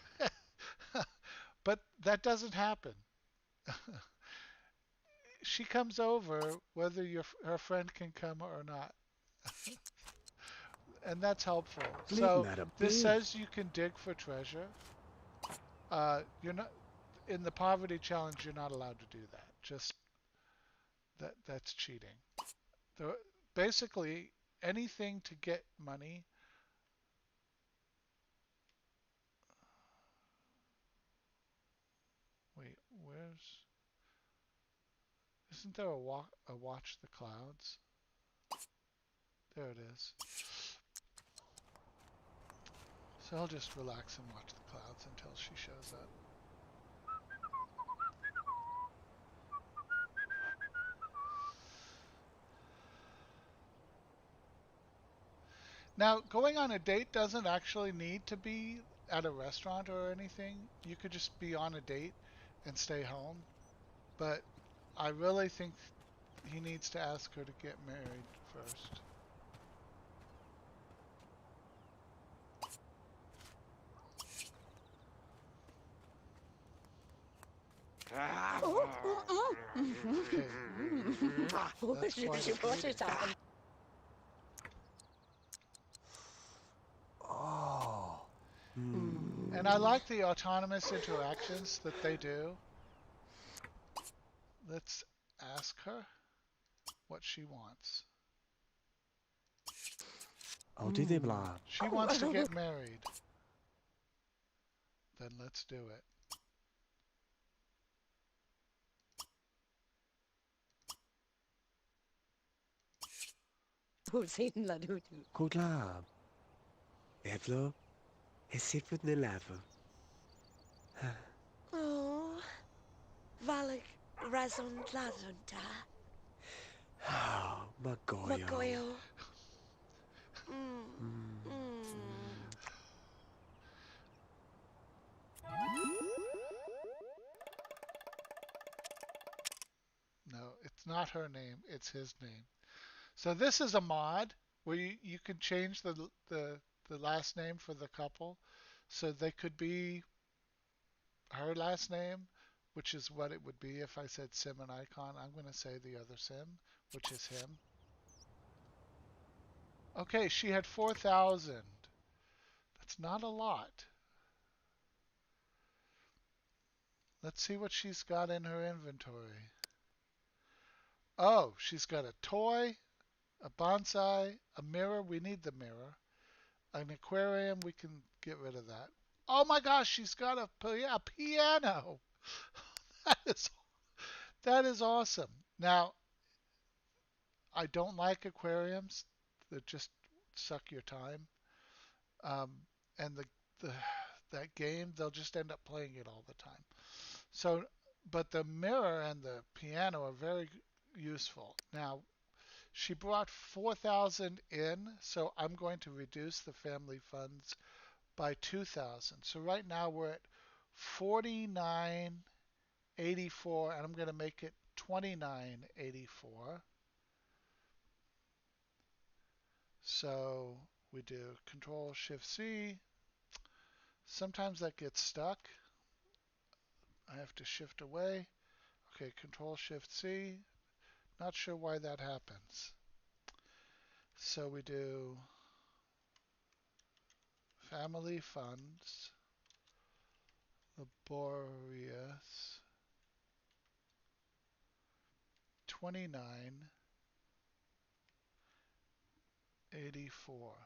But that doesn't happen. She comes over whether her friend can come or not. And that's helpful. So this says you can dig for treasure. You're not in the poverty challenge. You're not allowed to do that. Just that's cheating. Basically, anything to get money. Wait, isn't there a watch the clouds? There it is. So I'll just relax and watch the clouds until she shows up. Now, going on a date doesn't actually need to be at a restaurant or anything. You could just be on a date and stay home. But I really think he needs to ask her to get married first. Okay, that's quite a greeting. Oh. And I like the autonomous interactions that they do. Let's ask her what she wants. Oh, do they blah? She wants to get married. Then let's do it. Good lab. Evlo, hesifut ne lava. Oh, Valak Razon Lazonta. Oh, Magoyo. Magoyo. No, it's not her name, it's his name. So this is a mod where you can change the last name for the couple. So they could be her last name, which is what it would be if I said Sim and Icon. I'm going to say the other Sim, which is him. Okay, she had 4,000. That's not a lot. Let's see what she's got in her inventory. Oh, she's got a toy, a bonsai, a mirror. We need the mirror. An aquarium. We can get rid of that. Oh my gosh, she's got a piano. that is awesome. Now, I don't like aquariums that just suck your time. Um, and the that game, they'll just end up playing it all the time. So, but the mirror and the piano are very useful. Now, she brought 4,000 in, so I'm going to reduce the family funds by 2,000. So right now we're at 49.84, and I'm going to make it 29.84. So we do Control Shift C. Sometimes that gets stuck. I have to shift away. Okay, Control Shift C. Not sure why that happens. So we do Family Funds, Laborious, 29.84.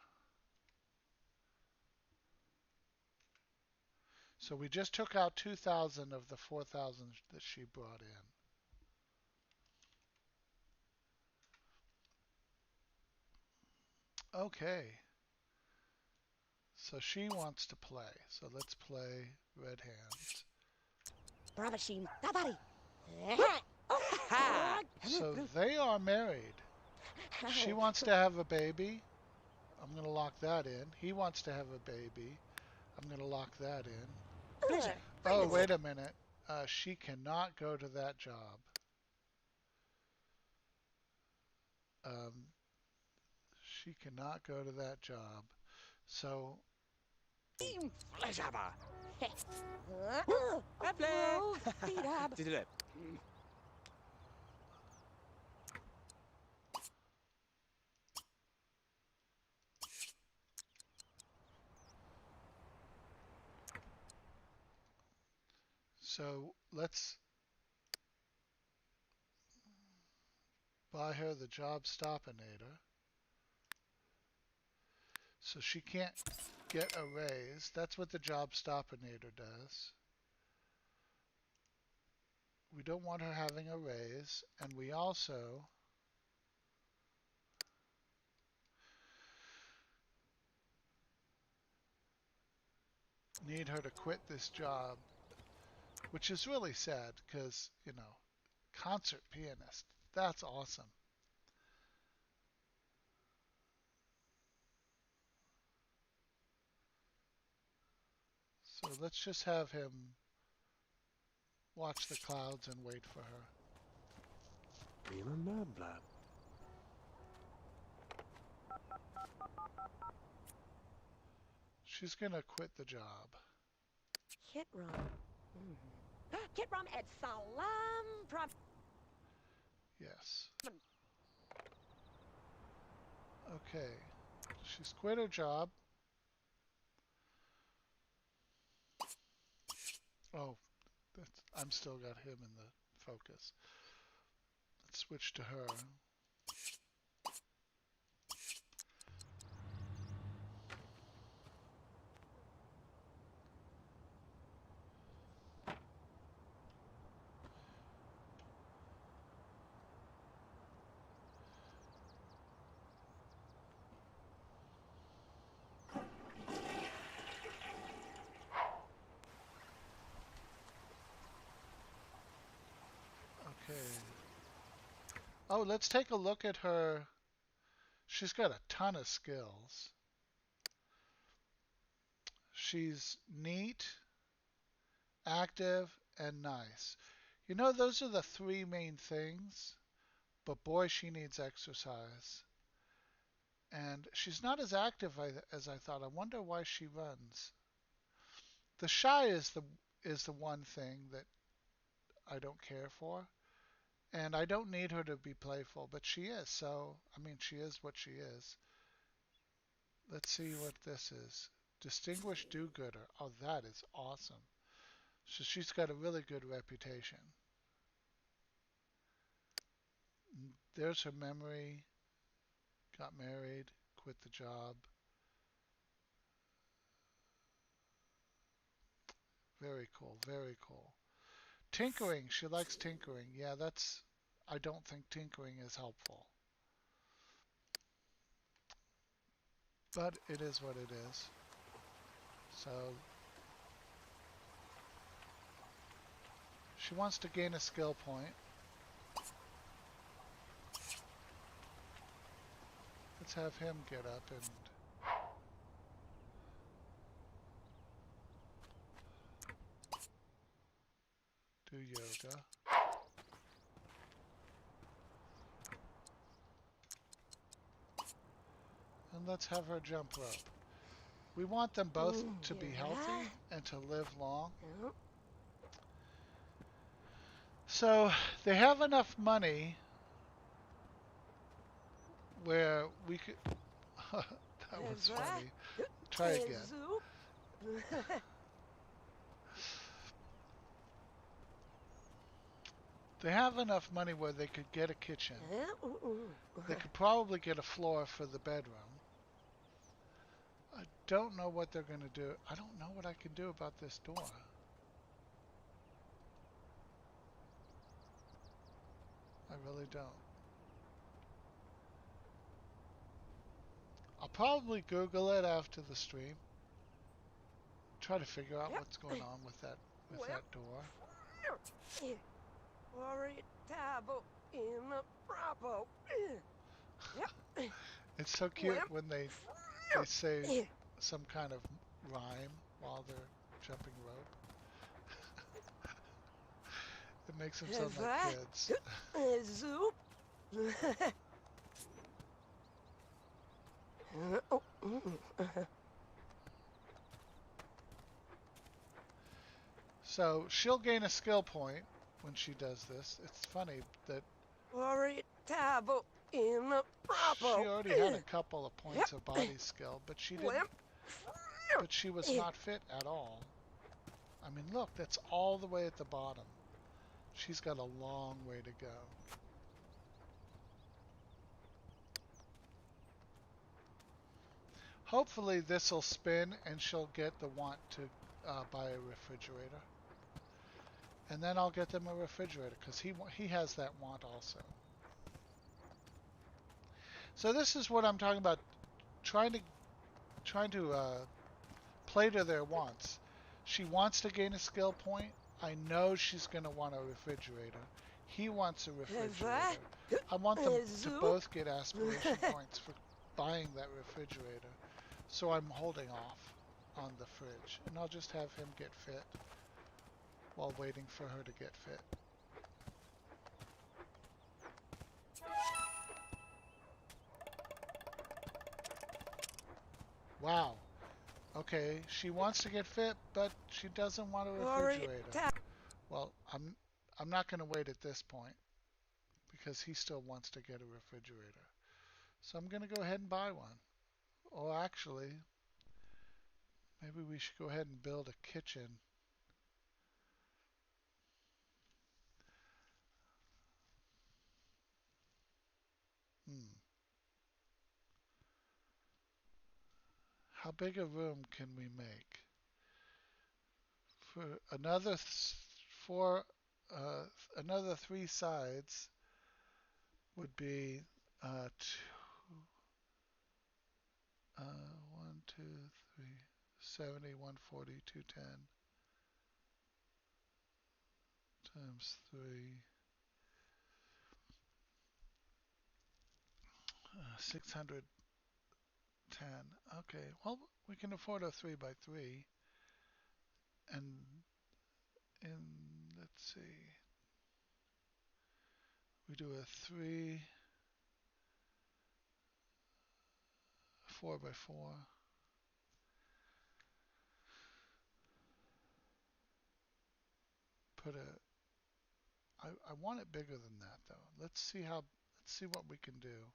So we just took out 2,000 of the 4,000 that she brought in. Okay. So she wants to play. So let's play Red Hands. So they are married. She wants to have a baby. I'm going to lock that in. He wants to have a baby. I'm going to lock that in. Oh, wait a minute. She cannot go to that job. She cannot go to that job. So let's buy her the job stopinator. So she can't get a raise. That's what the job stopinator does. We don't want her having a raise, and we also need her to quit this job, which is really sad because, you know, concert pianist, that's awesome. So let's just have him watch the clouds and wait for her. She's gonna quit the job. Kitram. Kitram et salam prop. Yes. Okay. She's quit her job. Oh, I'm still got him in the focus. Let's switch to her. Okay. Oh, let's take a look at her. She's got a ton of skills. She's neat, active, and nice. You know, those are the three main things, but boy, she needs exercise. And she's not as active as I thought. I wonder why she runs. The shy is the one thing that I don't care for. And I don't need her to be playful, but she is. So, I mean, she is what she is. Let's see what this is. Distinguished do-gooder. Oh, that is awesome. So she's got a really good reputation. There's her memory. Got married, quit the job. Very cool, very cool. Tinkering. She likes tinkering. Yeah, I don't think tinkering is helpful. But it is what it is. So she wants to gain a skill point. Let's have him get up and do yoga. And let's have her jump rope. We want them both to be healthy and to live long. So they have enough money where we could... That was funny. Try again. They have enough money where they could get a kitchen. They could probably get a floor for the bedroom. I don't know what they're going to do. I don't know what I can do about this door. I really don't. I'll probably Google it after the stream. Try to figure out what's going on with that door. It's so cute when they say some kind of rhyme while they're jumping rope. It makes them sound like kids. So she'll gain a skill point when she does this. It's funny that she already had a couple of points of body skill, but she didn't. But she was not fit at all. I mean, look, that's all the way at the bottom. She's got a long way to go. Hopefully this will spin and she'll get the want to buy a refrigerator. And then I'll get them a refrigerator because he has that want also. So this is what I'm talking about, trying to play to their wants. She wants to gain a skill point. I know she's going to want a refrigerator. He wants a refrigerator. I want them to both get aspiration points for buying that refrigerator. So I'm holding off on the fridge. And I'll just have him get fit while waiting for her to get fit. Wow. Okay, she wants to get fit, but she doesn't want a refrigerator. Well, I'm not going to wait at this point because he still wants to get a refrigerator. So I'm going to go ahead and buy one. Or actually, maybe we should go ahead and build a kitchen. How big a room can we make? For another another 3 sides would be 1, 2, 3, 70, 140, 210 times 3, 610. Okay, well, we can afford a 3 by 3. And let's see, we do a 3, 4 by 4. Put I want it bigger than that though. Let's see what we can do.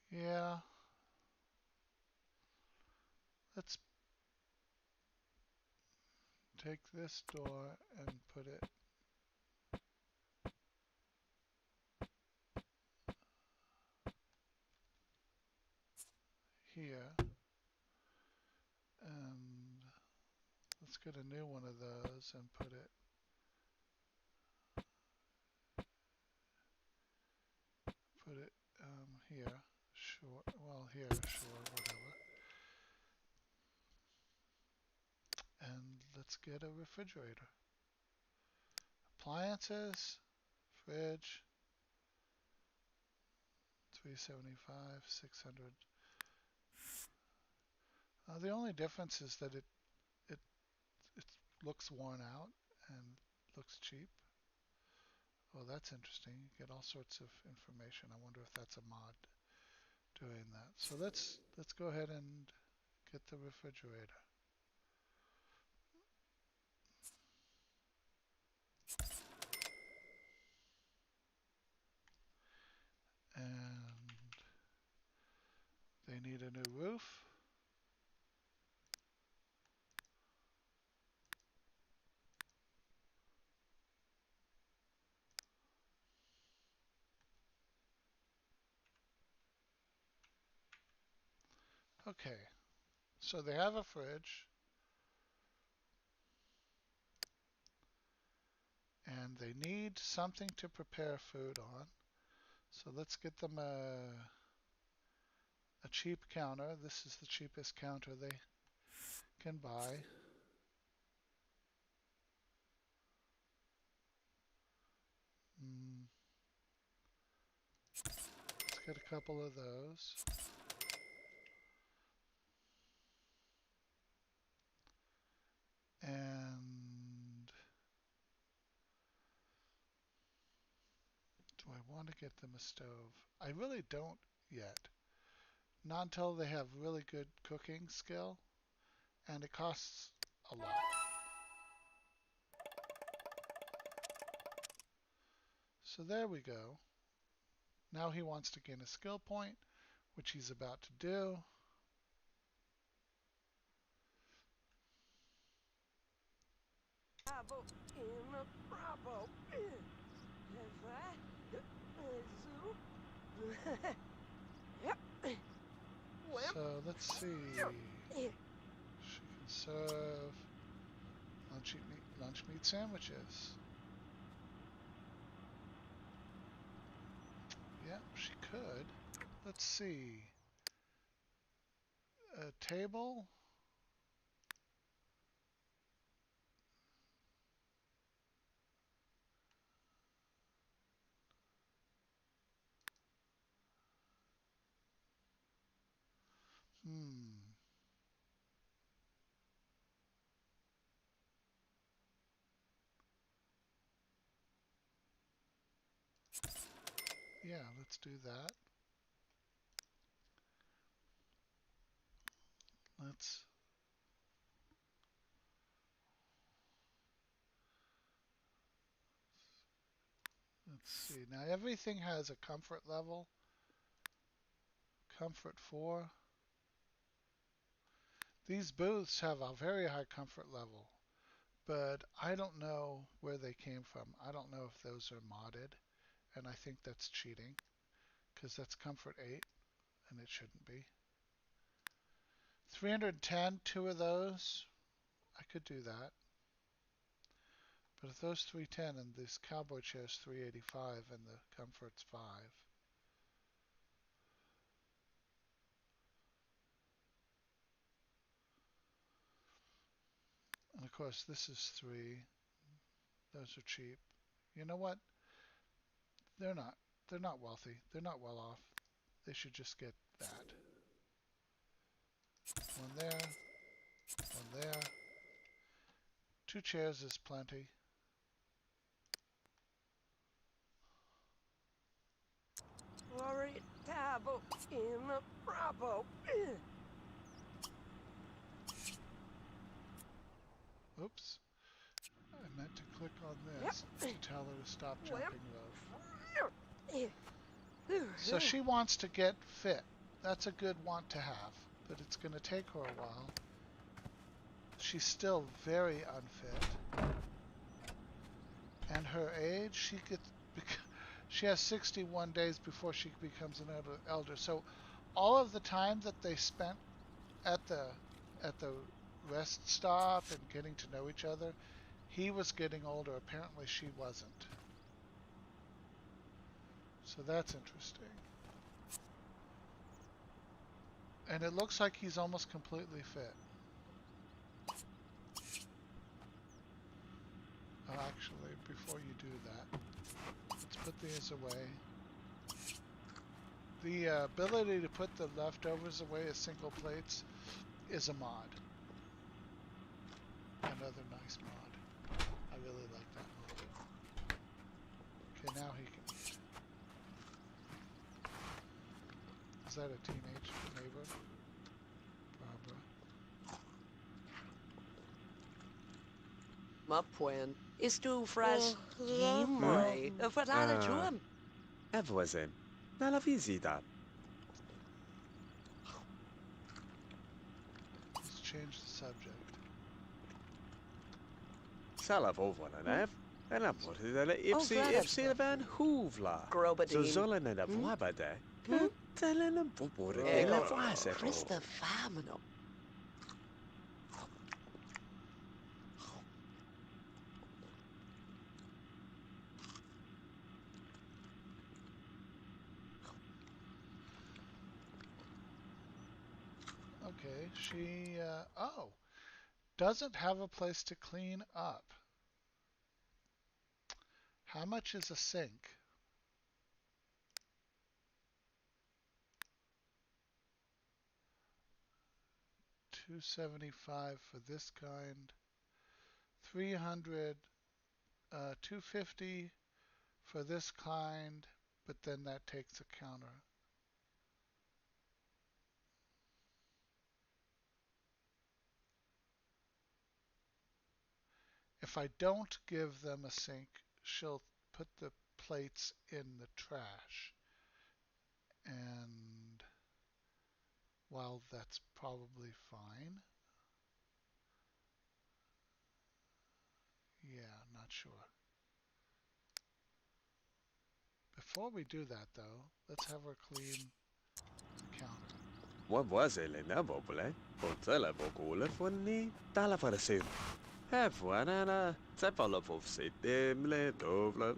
Yeah, let's take this door and put it here. And let's get a new one of those and put it here. Sure. Well, here, sure, whatever. And let's get a refrigerator. Appliances, fridge, 375, 600. The only difference is that it looks worn out and looks cheap. Oh, that's interesting. You get all sorts of information. I wonder if that's a mod doing that. So let's go ahead and get the refrigerator. And they need a new roof. Okay, so they have a fridge. And they need something to prepare food on. So let's get them a cheap counter. This is the cheapest counter they can buy. Let's get a couple of those. And do I want to get them a stove? I really don't yet. Not until they have really good cooking skill, and it costs a lot. So there we go. Now he wants to gain a skill point, which he's about to do. So let's see. She can serve lunch meat sandwiches. Yeah, she could. let's see. A table. Yeah, let's do that. Let's see. Now everything has a comfort level. Comfort 4. These booths have a very high comfort level, but I don't know where they came from. I don't know if those are modded, and I think that's cheating, because that's comfort 8, and it shouldn't be. 310, 2 of those. I could do that. But if those 310 and this cowboy chair is 385 and the comfort's 5. And of course this is 3. Those are cheap. You know what? They're not. They're not wealthy. They're not well off. They should just get that. One there. One there. 2 chairs is plenty. Glory Tabo in the Bravo. Oops. I meant to click on this to tell her to stop jumping rope. So she wants to get fit. That's a good want to have, but it's going to take her a while. She's still very unfit. And her age, she has 61 days before she becomes an elder. So all of the time that they spent at the rest stop and getting to know each other, he was getting older. Apparently she wasn't. So that's interesting. And it looks like he's almost completely fit. Oh, actually, before you do that, let's put these away. The ability to put the leftovers away as single plates is a mod. Another nice mod. I really like that mod. Okay, now he can eat. Is that a teenage neighbor? Barbara. Mapwen. Is du fras Yimre? Wat had to him? Evwazem. Na la visita. Let's change the subject. Sala vovona nev. En dan wordt het ipsi van hoevla. Zo Grobadine. zullen het de wabade. Tellen een boepore de la vase. Christa Famino. Okay, she, doesn't have a place to clean up. How much is a sink? $275 for this kind. 300, $250 for this kind, but then that takes a counter. If I don't give them a sink, she'll put the plates in the trash. And while that's probably fine, yeah, not sure. Before we do that though, let's have her clean the counter. What was it in Evobule? Potella vocule funny. Tala for the same. Have one and a develop of say dimly dovla.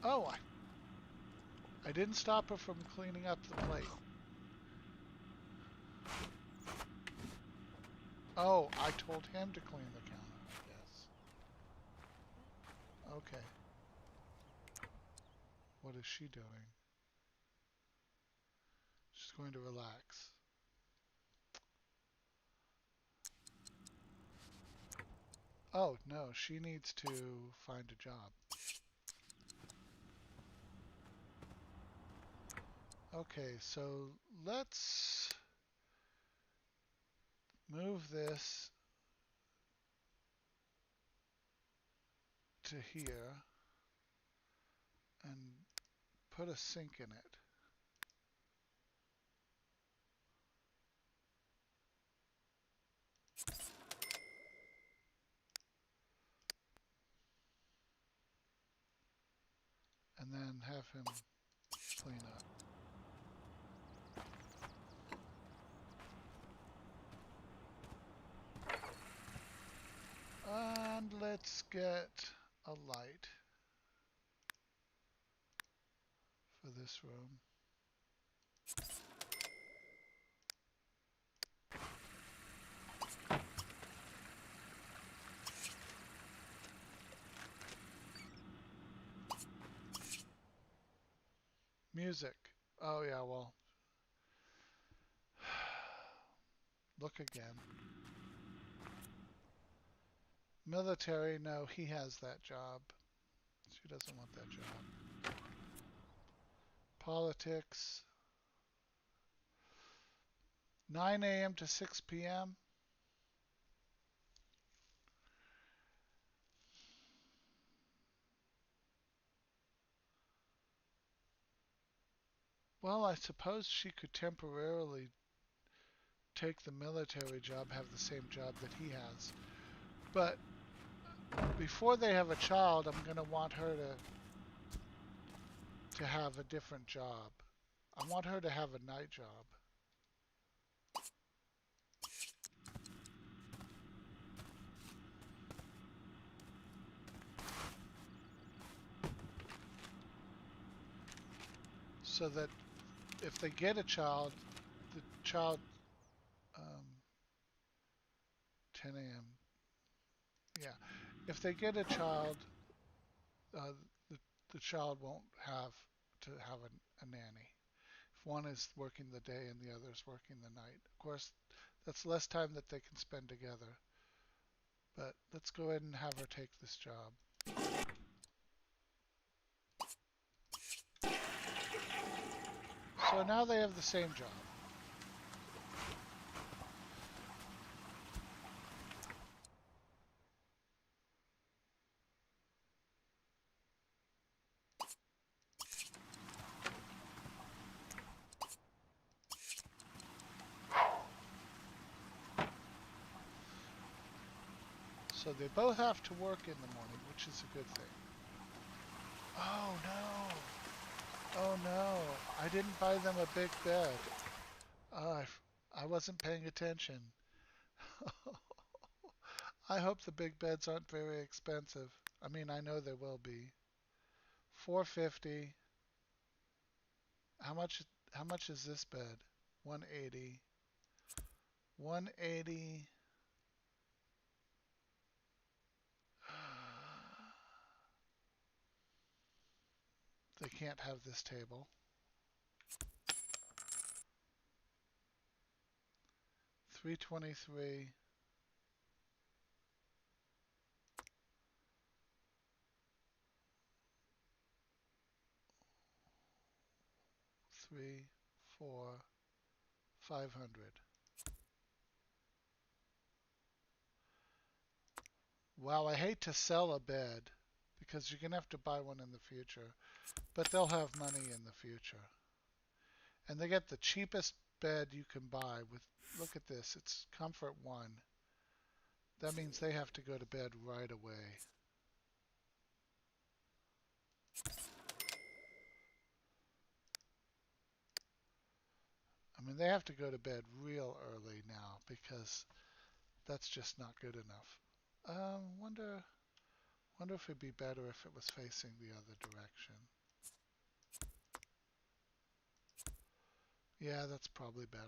Oh, I didn't stop her from cleaning up the plate. Oh, I told him to clean the counter, I guess. Okay. What is she doing? She's going to relax. Oh, no, she needs to find a job. Okay, so let's move this to here and put a sink in it. And then have him clean up. And let's get a light for this room. Music. Oh yeah, well, look again. Military, no, he has that job. She doesn't want that job. Politics. 9 a.m. to 6 p.m. Well, I suppose she could temporarily take the military job, have the same job that he has. But before they have a child, I'm going to want her to have a different job. I want her to have a night job. So that if they get a child, the child, 10 a.m. Yeah, if they get a child, uh, the, the child won't have to have a nanny. If one is working the day and the other is working the night. Of course, that's less time that they can spend together. But let's go ahead and have her take this job. So now they have the same job. So they both have to work in the morning, which is a good thing. Oh no! Oh no! I didn't buy them a big bed. I wasn't paying attention. I hope the big beds aren't very expensive. I mean, I know they will be. $450. How much? How much is this bed? 180. 180. They can't have this table. 323. 3, 4, 500. Wow, I hate to sell a bed because you're going to have to buy one in the future, but they'll have money in the future. And they get the cheapest bed you can buy with, look at this, it's Comfort 1. That means they have to go to bed right away. I mean, they have to go to bed real early now because that's just not good enough. Wonder if it'd be better if it was facing the other direction. Yeah, that's probably better.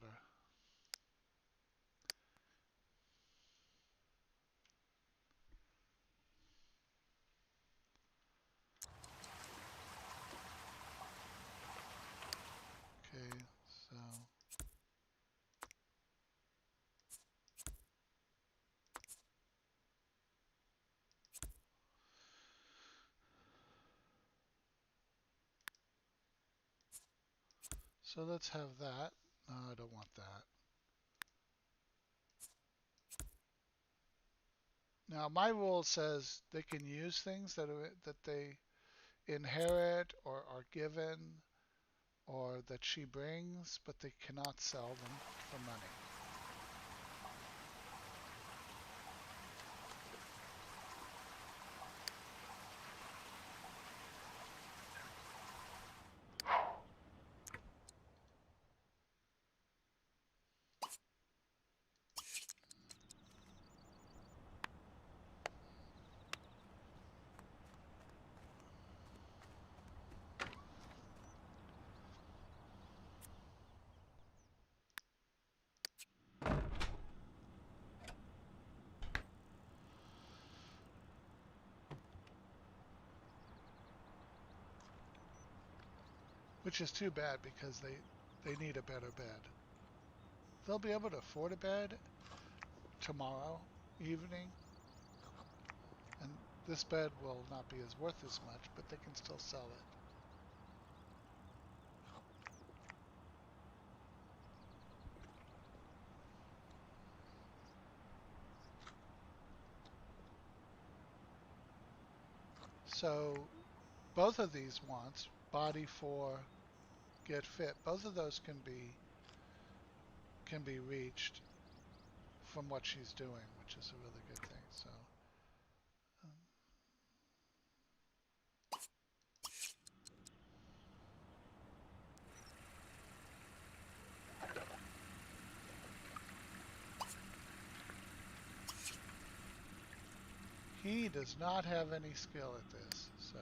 Okay, so let's have that. No, I don't want that. Now my rule says they can use things that they inherit or are given or that she brings, but they cannot sell them for money. Which is too bad because they need a better bed. They'll be able to afford a bed tomorrow evening, and this bed will not be as worth as much, but they can still sell it. So both of these wants, body 4, get fit, both of those can be reached from what she's doing, which is a really good thing. So um, he does not have any skill at this, so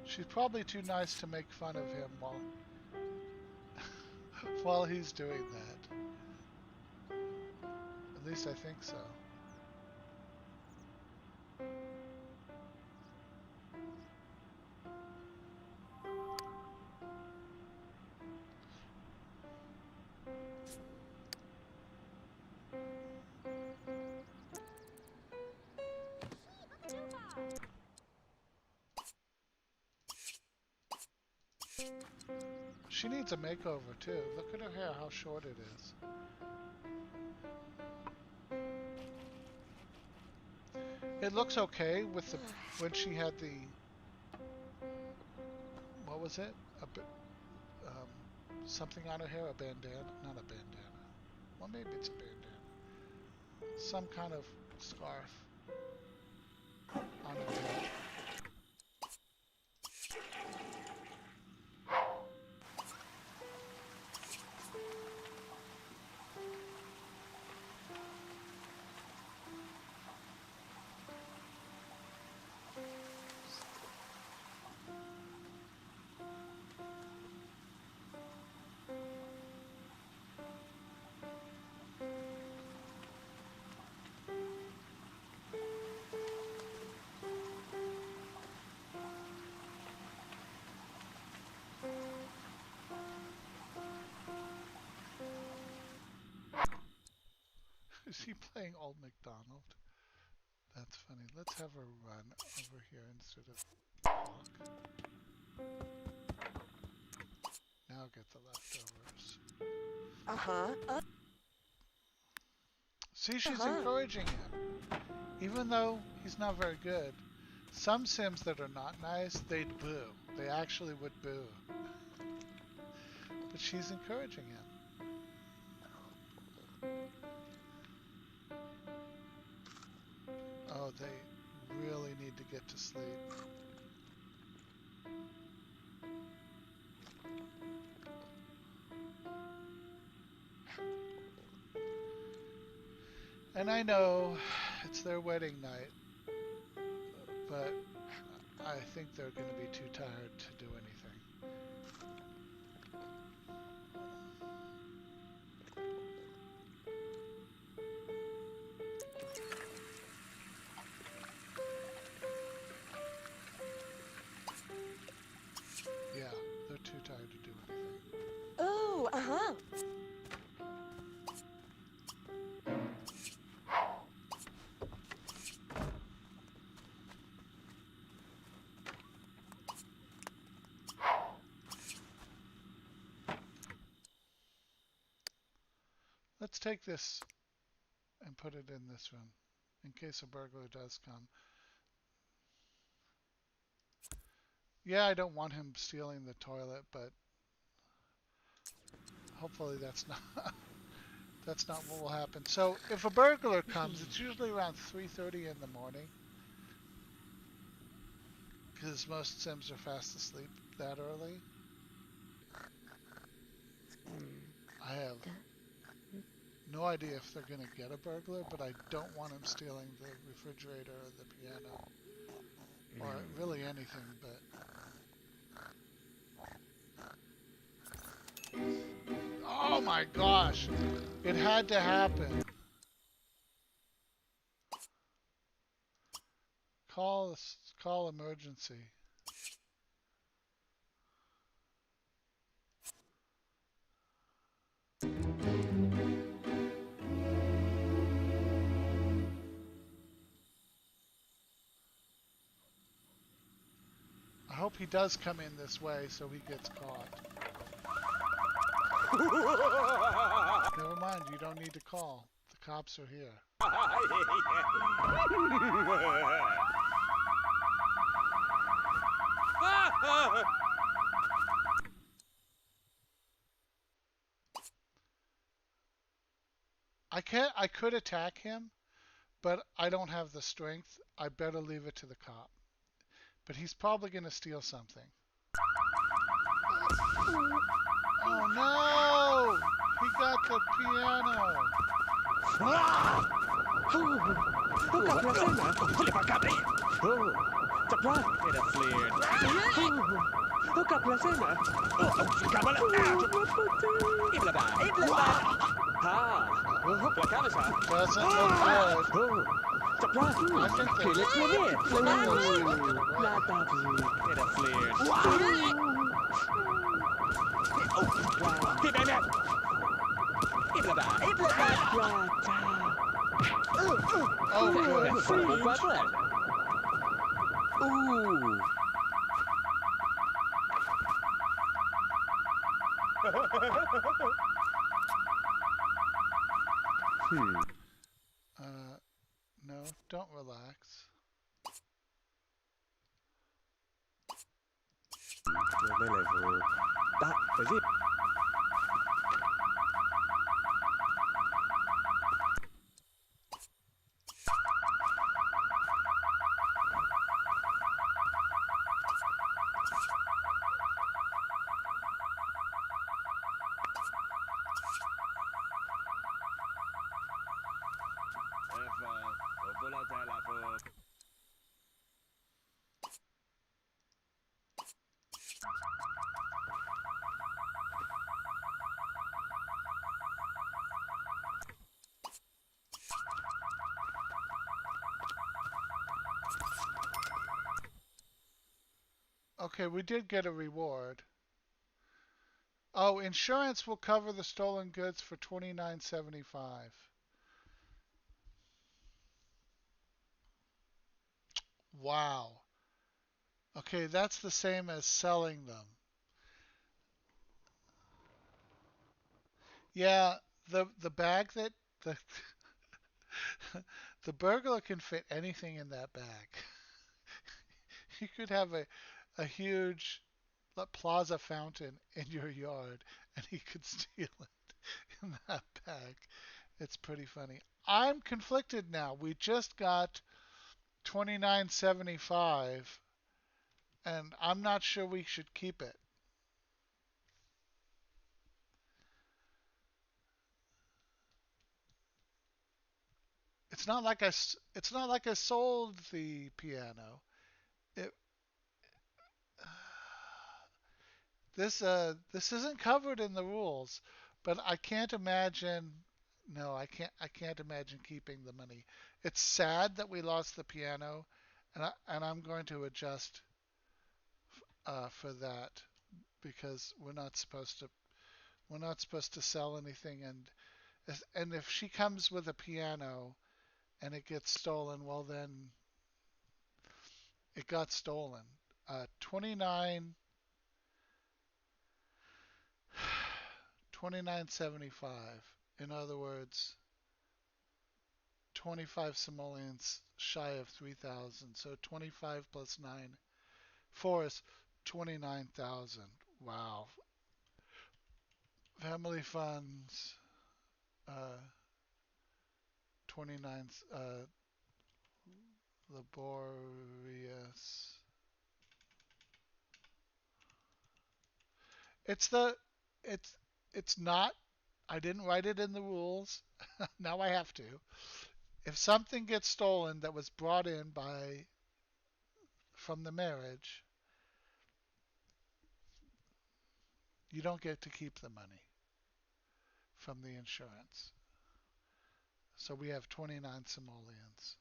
she's probably too nice to make fun of him while while he's doing that. At least I think so. She needs a makeover too. Look at her hair, how short it is. It looks okay with the when she had the, what was it? Something on her hair, a bandana, not a bandana. Well, maybe it's a bandana. Some kind of scarf on her head. Is he playing Old MacDonald? That's funny. Let's have her run over here instead of walk. Now get the leftovers. See, she's encouraging him. Even though he's not very good, some Sims that are not nice, they'd boo. They actually would boo. But she's encouraging him. Oh, they really need to get to sleep. And I know It's their wedding night, but I think they're going to be too tired to do anything. Yeah, they're too tired to do anything. Oh, uh-huh. Let's take this and put it in this room in case a burglar does come. Yeah, I don't want him stealing the toilet, but hopefully that's not that's not what will happen. So if a burglar comes, it's usually around 3:30 in the morning because most Sims are fast asleep that early. I have no idea if they're going to get a burglar, but I don't want him stealing the refrigerator or the piano or really anything, but oh my gosh, it had to happen. Call emergency. I hope he does come in this way so he gets caught. Never mind, you don't need to call. The cops are here. I could attack him, but I don't have the strength. I better leave it to the cop. But he's probably going to steal something. Oh no! He got the piano! Doesn't look good. I think oh, good. No, don't relax. Okay, we did get a reward. Oh, insurance will cover the stolen goods for $29.75. Wow. Okay, that's the same as selling them. Yeah, the bag that the the burglar can fit anything in that bag. You could have a huge plaza fountain in your yard and he could steal it in that bag. It's pretty funny. I'm conflicted now. We just got $29.75 and I'm not sure we should keep it. it's not like I sold the piano. It this isn't covered in the rules, but I can't imagine. No, I can't imagine keeping the money. It's sad that we lost the piano, and I'm going to adjust for that because we're not supposed to sell anything, and if she comes with a piano and it gets stolen, well then it got stolen. 29 29.75. In other words, 25 simoleans shy of 3,000. So 25 plus 9 for us 29,000. Wow. Family funds 29 laborious. It's the it's it's not I didn't write it in the rules. Now I have to. If something gets stolen that was brought in by from the marriage, you don't get to keep the money from the insurance. So we have 29 simoleons.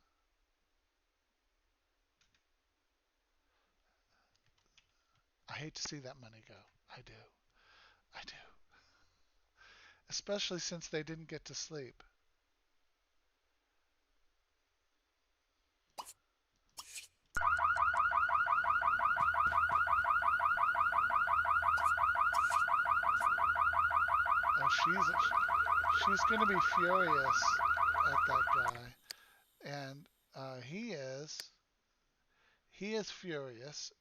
I hate to see that money go. I do. I do. Especially since they didn't get to sleep. Oh, she's going to be furious at that guy, and he is furious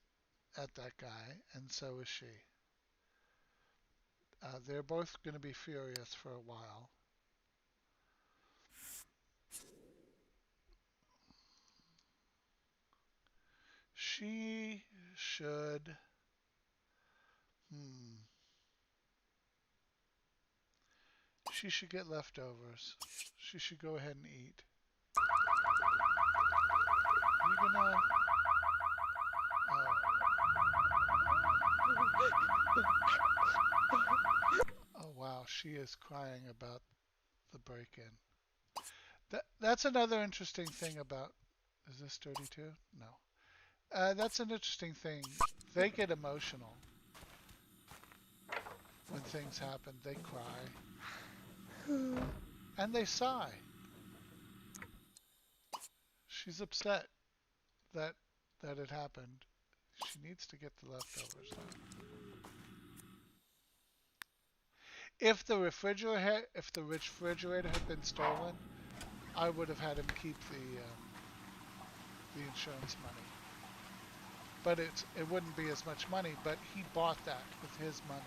at that guy, and so is she. They're both going to be furious for a while. She should. Hmm. She should get leftovers. She should go ahead and eat. Are you gonna? Oh wow, she is crying about the break-in. That's another interesting thing about. Is this dirty too? No. That's an interesting thing. They get emotional when things happen. They cry and they sigh. She's upset that it happened. She needs to get the leftovers though. If the refrigerator had been stolen, I would have had him keep the insurance money. But it wouldn't be as much money. But he bought that with his money.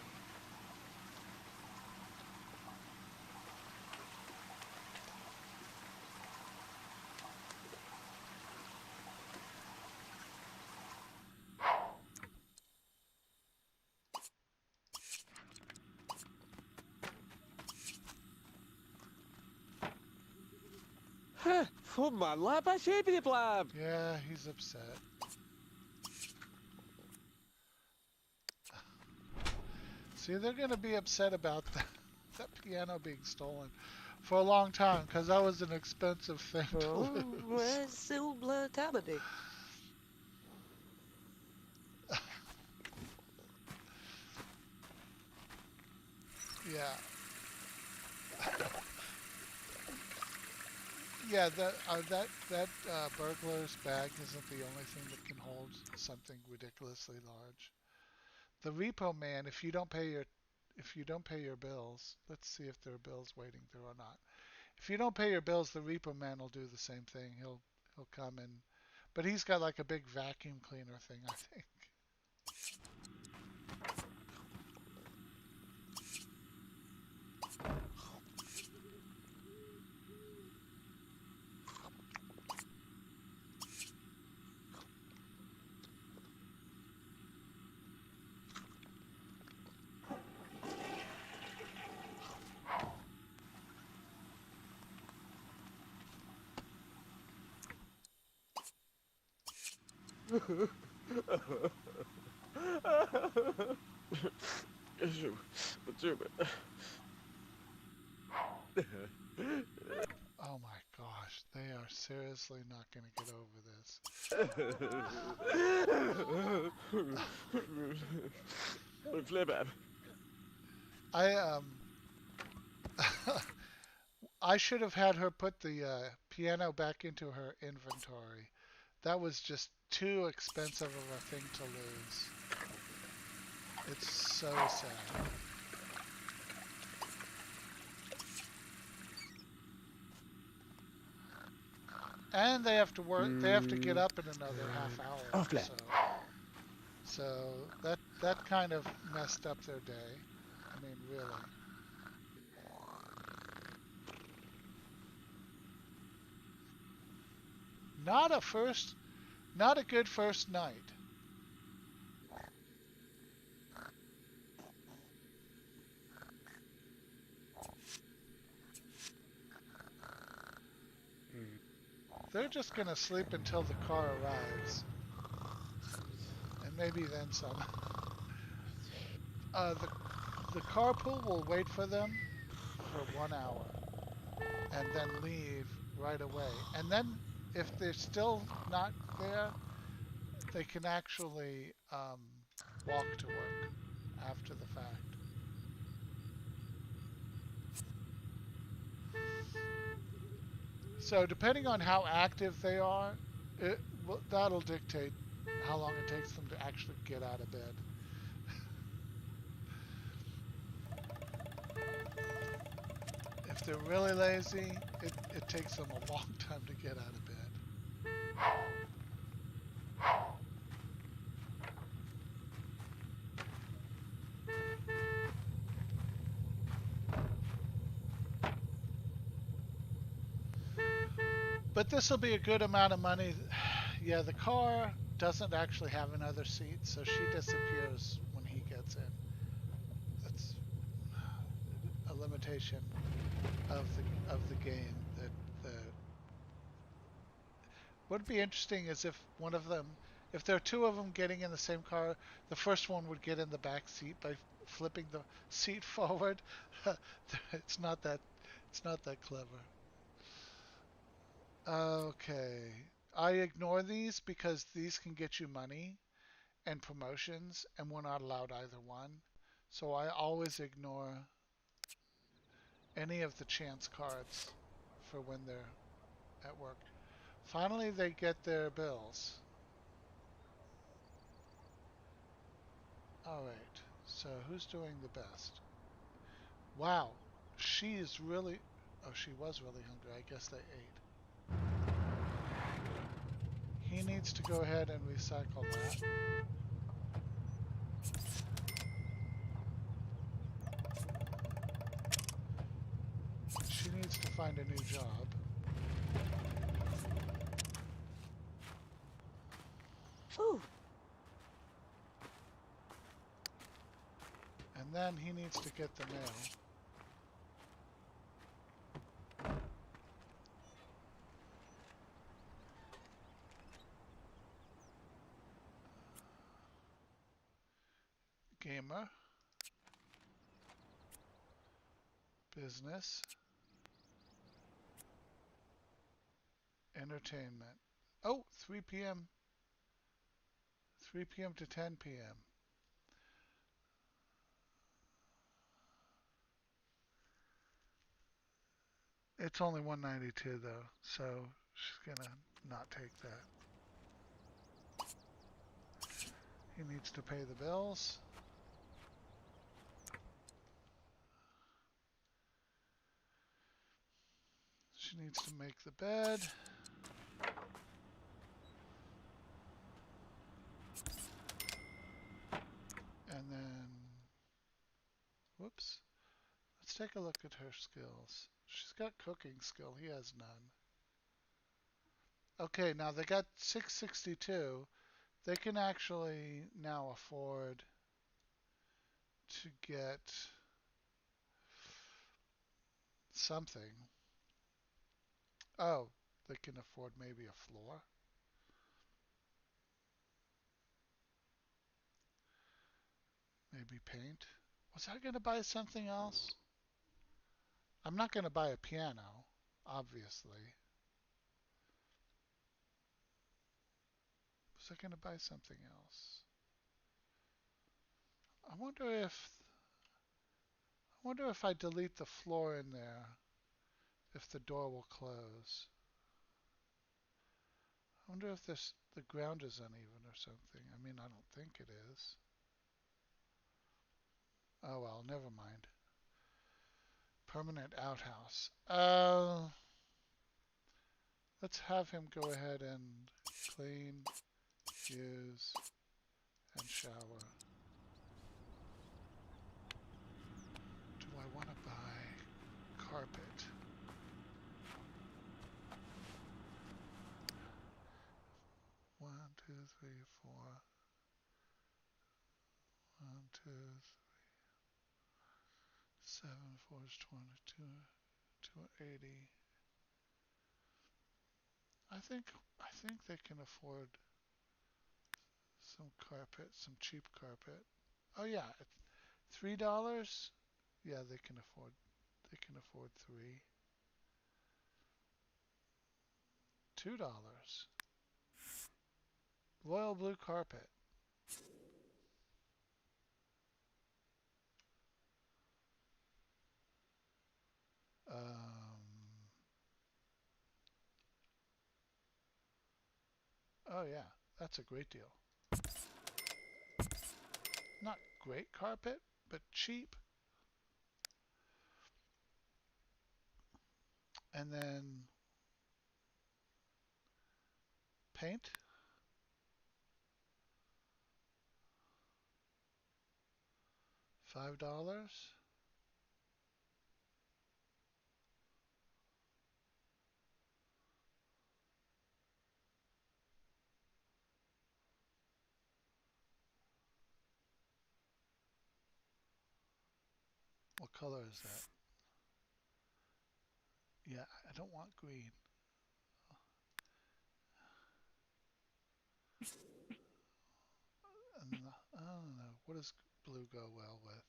Voor man, laat maar zeepje blab. Yeah, he's upset. See, they're going to be upset about that piano being stolen for a long time because that was an expensive thing to lose. Where's Silbla Tabady? Yeah. Yeah, that burglar's bag isn't the only thing that can hold something ridiculously large. The repo man, if you don't pay your bills, let's see if there are bills waiting through or not. If you don't pay your bills, the repo man will do the same thing. He'll come in, but he's got like a big vacuum cleaner thing, I think. Oh my gosh, they are seriously not going to get over this. Flip. I I should have had her put the piano back into her inventory. That was just too expensive of a thing to lose. It's so sad. And they have to work. They have to get up in another half hour or so. So that kind of messed up their day. I mean, really. Not a good first night. They're just gonna sleep until the car arrives, and maybe then some. The carpool will wait for them for 1 hour, and then leave right away. And then if they're still not there, they can actually walk to work after the fact. So depending on how active they are, that'll dictate how long it takes them to actually get out of bed. If they're really lazy, it takes them a long time to get out of bed. But this will be a good amount of money. Yeah, the car doesn't actually have another seat, so she disappears when he gets in. That's a limitation of the game. That the What would be interesting is if one of them, if there are two of them getting in the same car, the first one would get in the back seat by flipping the seat forward. it's not that it's not that clever. Okay. I ignore these because these can get you money and promotions, and we're not allowed either one. So I always ignore any of the chance cards for when they're at work. Finally, they get their bills. All right. So who's doing the best? Wow. She is really. Oh, she was really hungry. I guess they ate. He needs to go ahead and recycle that. She needs to find a new job. Ooh. And then he needs to get the mail. Gamer. Business. Entertainment. Oh, 3 p.m. 3 p.m. to 10 p.m. It's only 192 though, so she's gonna not take that. He needs to pay the bills. She needs to make the bed. And then, whoops. Let's take a look at her skills. She's got cooking skill. He has none. Okay, now they got 662. They can actually now afford to get something. Oh, they can afford maybe a floor. Maybe paint. Was I going to buy something else? I'm not going to buy a piano, obviously. Was I going to buy something else? I wonder if I delete the floor in there, if the door will close. I wonder if the ground is uneven or something. I mean, I don't think it is. Oh well, never mind. Permanent outhouse. Let's have him go ahead and clean, use, and shower. Do I want to buy carpet? One, two, three, four. 1, 2, 7, 4 is 22, 280. I think they can afford some carpet, some cheap carpet. Oh yeah, $3? Yeah, they can afford 3. $2. Royal blue carpet. Oh yeah, that's a great deal. Not great carpet, but cheap. And then paint. $5. What color is that? Yeah, I don't want green. And I don't know. What does blue go well with?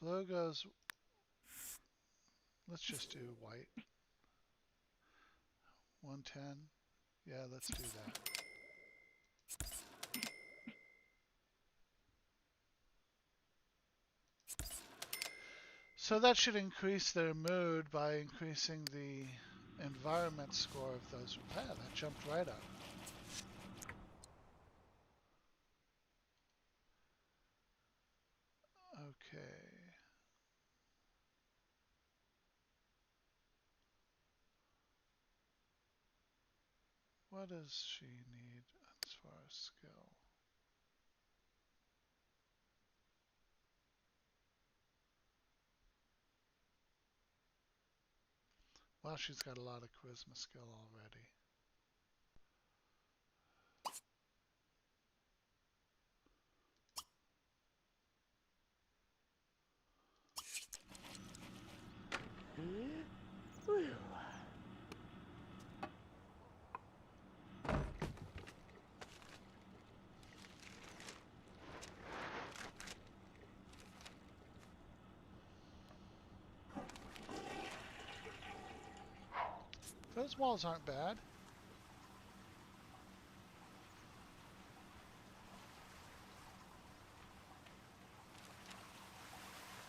Blue goes. Let's just do white. 110. Yeah, let's do that. So that should increase their mood by increasing the environment score of those. Yeah, that jumped right up. Okay. What does she need as far as skill? Well, she's got a lot of charisma skill already. Those walls aren't bad.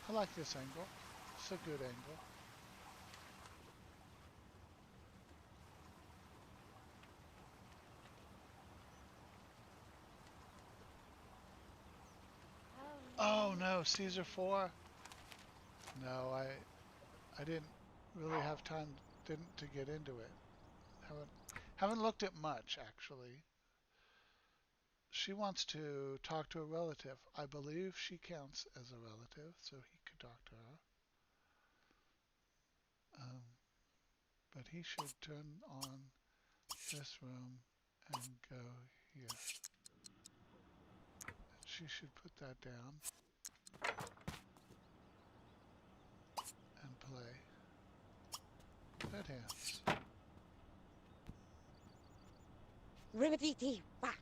I like this angle. It's a good angle. Oh no, Caesar 4? No, I didn't really have time to get into it. Haven't looked at much actually. She wants to talk to a relative. I believe she counts as a relative, so he could talk to her. But he should turn on this room and go here. And she should put that down and play. Dead hands. Ribbity-dee, wah.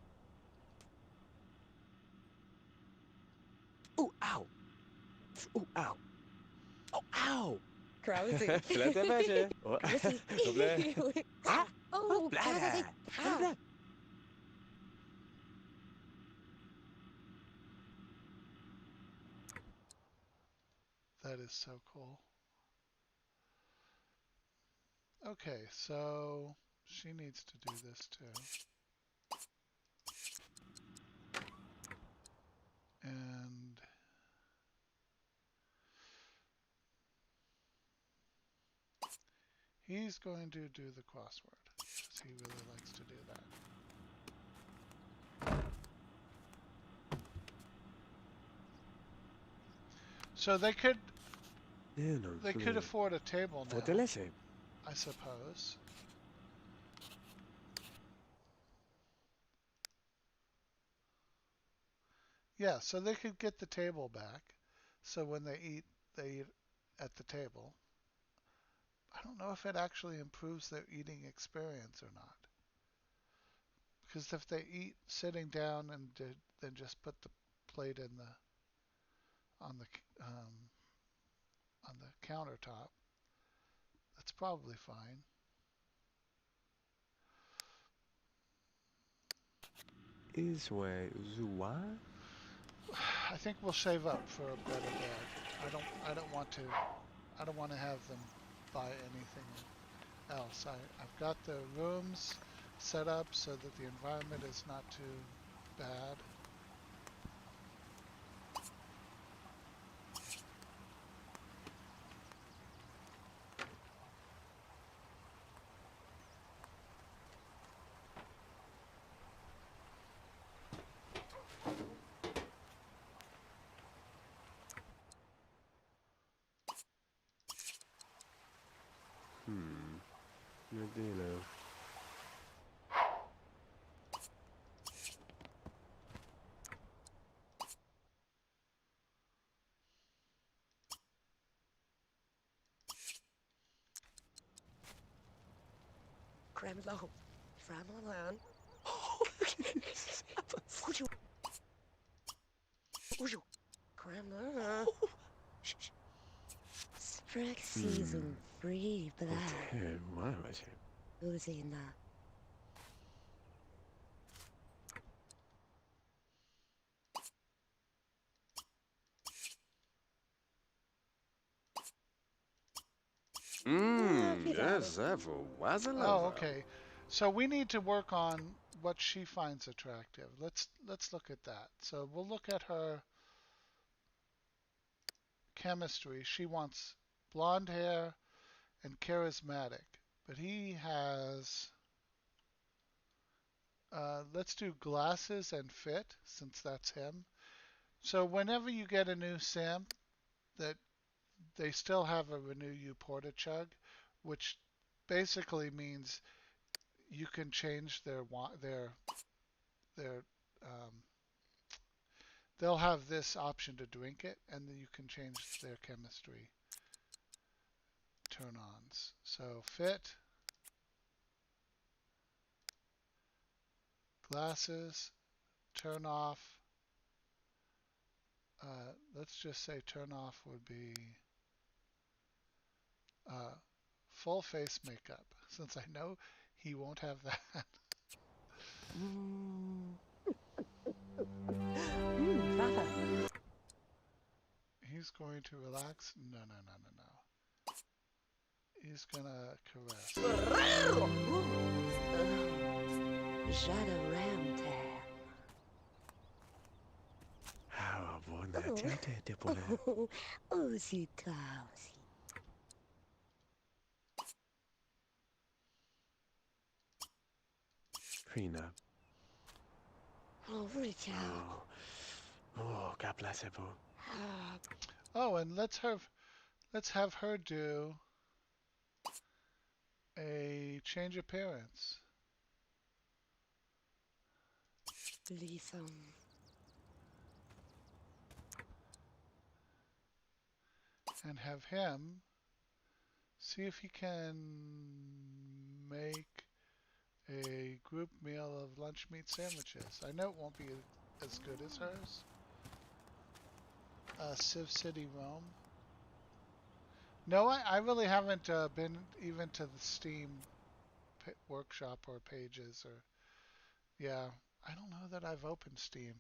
Oh, ow. Oh, ow. Krauzy. Flete veže. Krauzy. Dobre. Ah. Oh, Blada. Krauzy. Dobre. That is so cool. Okay, so she needs to do this too. And he's going to do the crossword because he really likes to do that. So they could afford a table now, Fortalece. I suppose. Yeah, so they could get the table back. So when they eat at the table. I don't know if it actually improves their eating experience or not. Because if they eat sitting down and then just put the plate in the on the on the countertop, that's probably fine. Iswe Zua? I think we'll save up for a better bed. I don't want to have them buy anything else. I've got the rooms set up so that the environment is not too bad. Medina. Kremlo. Framalan. Uju. Kremlo. Sprek season free black. Why was it? Uzina. Jehozebo, was a Oh, okay. So we need to work on what she finds attractive. Let's look at that. So we'll look at her chemistry. She wants blonde hair and charismatic, but he has. Let's do glasses and fit since that's him. So whenever you get a new sim, that they still have a renew you porta chug, which basically means you can change their they'll have this option to drink it, and then you can change their chemistry turn-ons. So fit, glasses, turn off. Let's just say turn off would be full face makeup, since I know he won't have that. Papa. He's going to relax. No. He's gonna caress. Jada Ramtan. How bonnet depole. Uzi Klausi. Prina. Oh, Richard. Oh, God bless you. Oh, and let's have her do a change appearance. Lisa. And have him see if he can make a group meal of lunch meat sandwiches. I know it won't be as good as hers. Civ City Rome. No, I really haven't been even to the Steam workshop or pages or yeah. I don't know that I've opened Steam.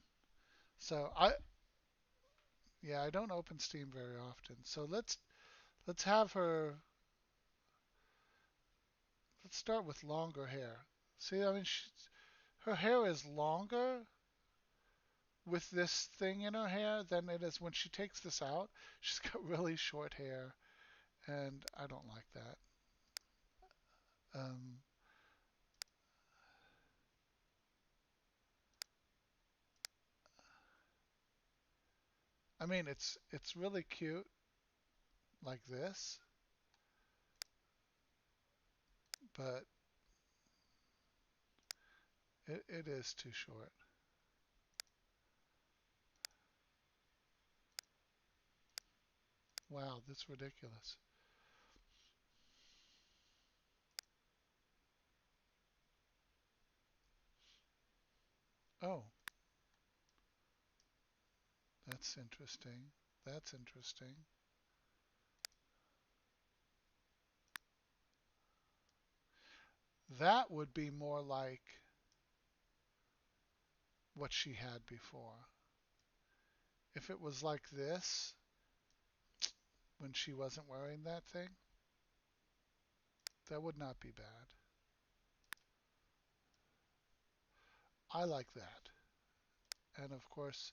So I don't open Steam very often. So let's have her. Let's start with longer hair. See, I mean, her hair is longer with this thing in her hair than it is when she takes this out. She's got really short hair, and I don't like that. Um, I mean, it's really cute like this, but it is too short. Wow, that's ridiculous. Oh, that's interesting. That's interesting. That would be more like what she had before. If it was like this when she wasn't wearing that thing, that would not be bad. I like that. And of course,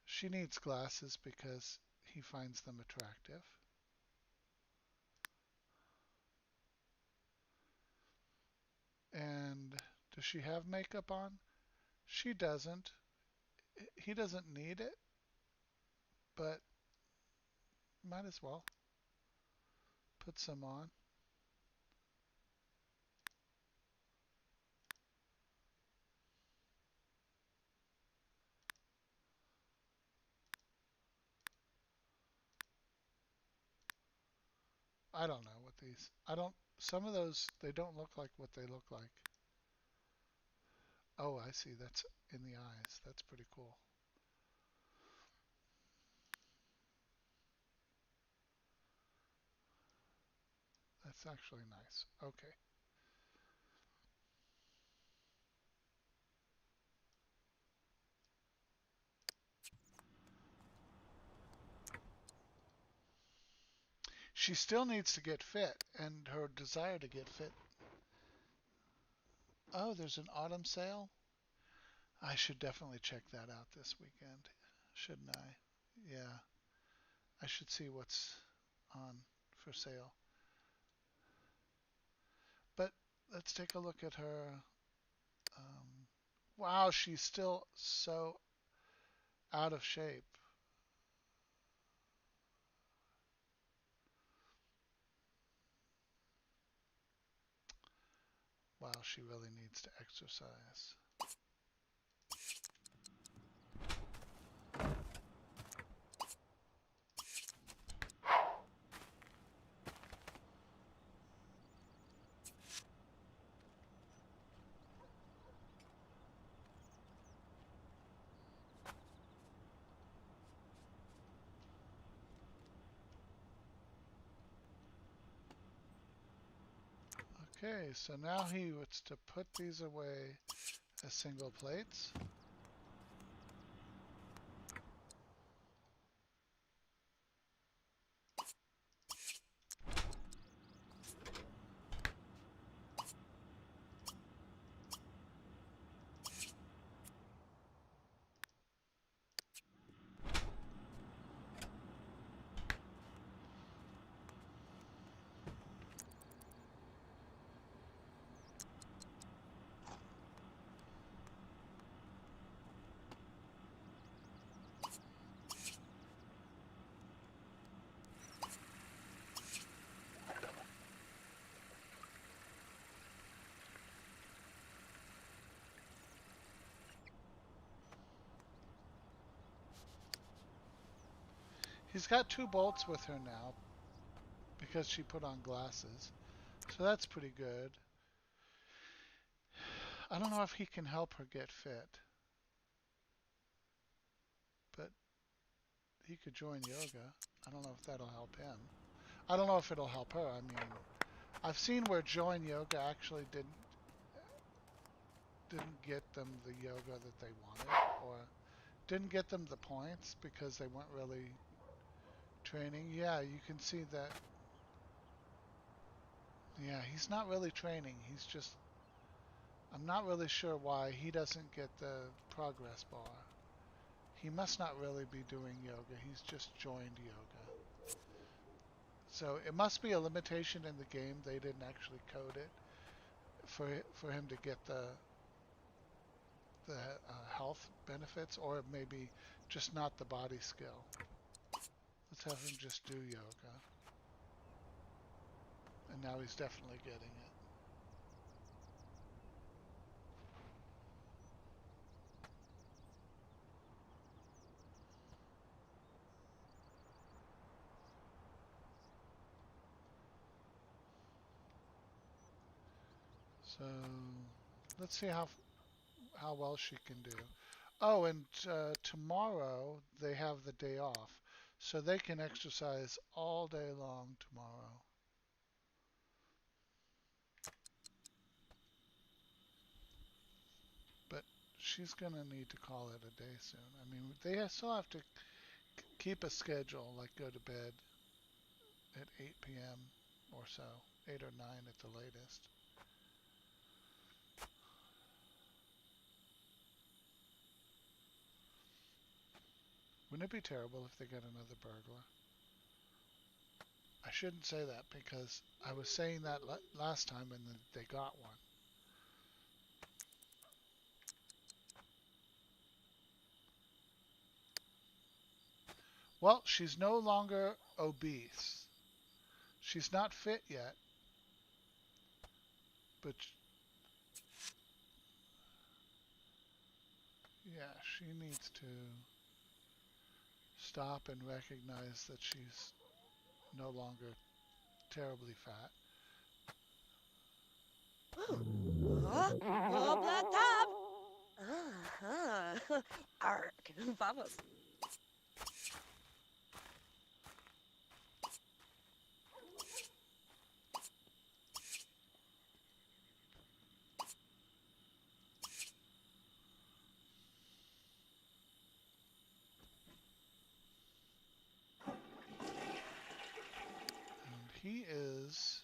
she needs glasses because he finds them attractive. And does she have makeup on? She doesn't. He doesn't need it, but might as well put some on. I don't know what these. I don't. Some of those they don't look like what they look like. Oh, I see. That's in the eyes. That's pretty cool. That's actually nice. Okay. She still needs to get fit, and her desire to get fit. Oh, there's an autumn sale? I should definitely check that out this weekend, shouldn't I? Yeah, I should see what's on for sale. But let's take a look at her. Wow, she's still so out of shape. Wow, she really needs to exercise. Okay, so now he wants to put these away as single plates. He's got 2 bolts with her now because she put on glasses. So that's pretty good. I don't know if he can help her get fit, but he could join yoga. I don't know if that'll help him. I don't know if it'll help her. I mean, I've seen where join yoga actually didn't get them the yoga that they wanted, or didn't get them the points because they weren't really training. Yeah, you can see that. Yeah, he's not really training. He's just, I'm not really sure why he doesn't get the progress bar. He must not really be doing yoga. He's just joined yoga. So it must be a limitation in the game. They didn't actually code it for him to get the health benefits, or maybe just not the body skill. Let's have him just do yoga. And now he's definitely getting it. So let's see how well she can do. Oh, and tomorrow they have the day off, so they can exercise all day long tomorrow. But she's gonna need to call it a day soon. I mean, they still have to keep a schedule, like go to bed at 8 p.m. or so, 8 or 9 at the latest. Wouldn't it be terrible if they got another burglar? I shouldn't say that because I was saying that last time and they got one. Well, she's no longer obese. She's not fit yet, but yeah, she needs to stop and recognize that she's no longer terribly fat. Oh, black top. Ark, vamos. And he is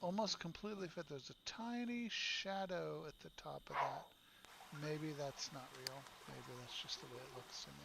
almost completely fit. There's a tiny shadow at the top of that. Maybe that's not real. Maybe that's just the way it looks to me.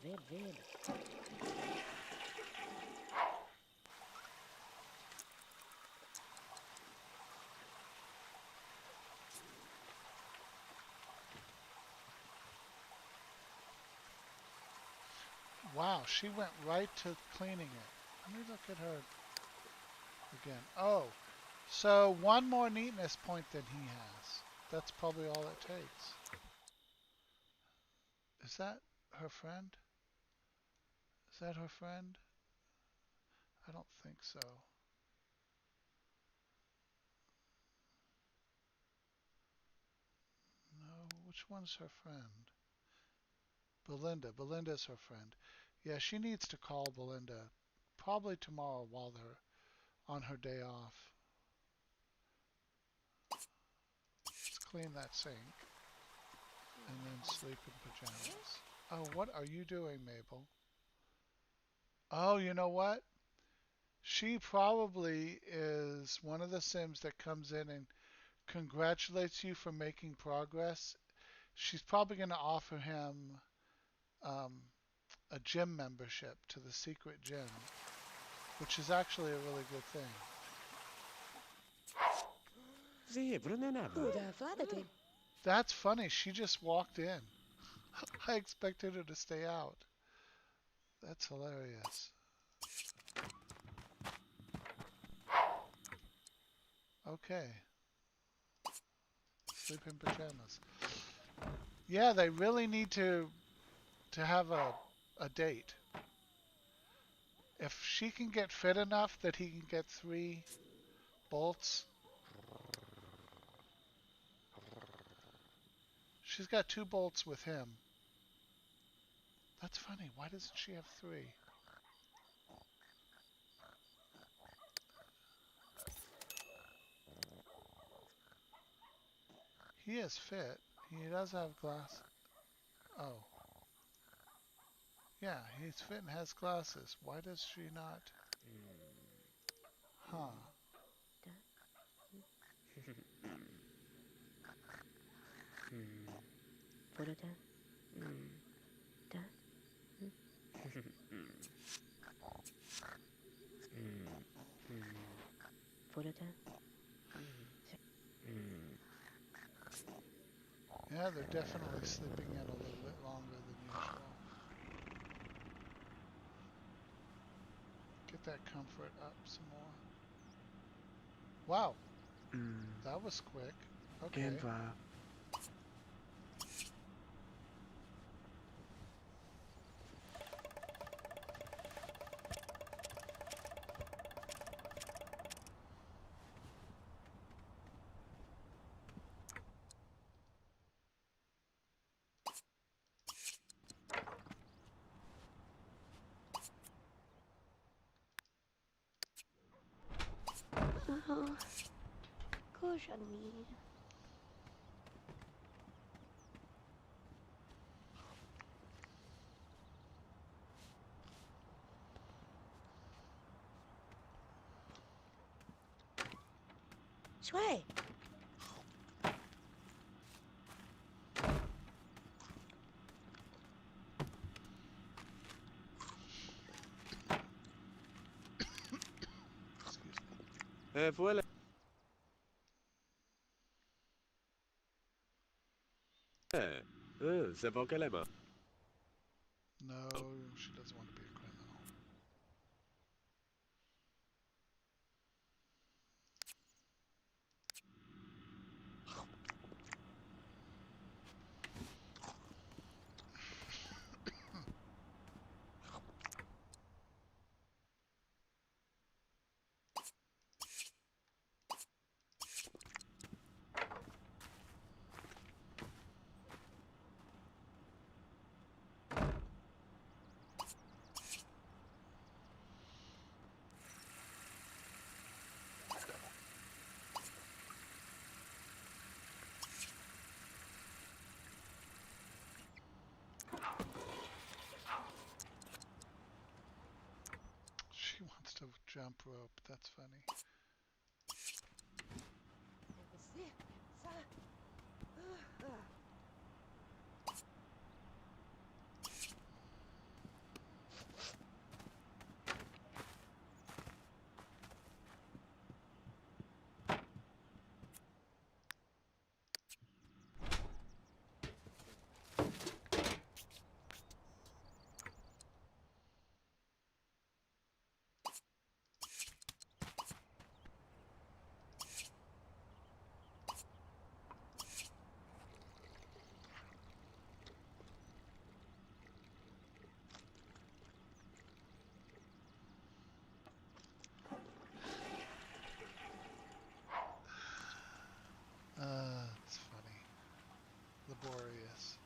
Vid. Wow, she went right to cleaning it. Let me look at her again. Oh, so one more neatness point than he has. That's probably all it takes. Is that her friend? Is that her friend? I don't think so. No, which one's her friend? Belinda. Belinda's her friend. Yeah, she needs to call Belinda probably tomorrow while they're on her day off. Let's clean that sink and then sleep in pajamas. Oh, what are you doing, Mabel? Oh, you know what? She probably is one of the Sims that comes in and congratulates you for making progress. she's probably going to offer him um, a gym membership to the secret gym, which is actually a really good thing. Uda Vladity. That's funny. She just walked in. I expected her to stay out. That's hilarious. Okay. Sleep in pajamas. Yeah, they really need to have a date. If she can get fit enough that he can get 3 bolts. She's got 2 bolts with him. That's funny. Why doesn't she have 3? He is fit. He does have glass. Oh. Yeah, he's fit and has glasses. Why does she not? Huh. Yeah, they're definitely sleeping in a little bit longer than usual. Get that comfort up some more. Wow. That was quick. Okay. Gosh, on me. Sway. Excuse me. Voilà. C'est bon qu'elle est morte. No, she doesn't want to be a criminal. She wants to jump rope. That's funny. It's funny. Laborious.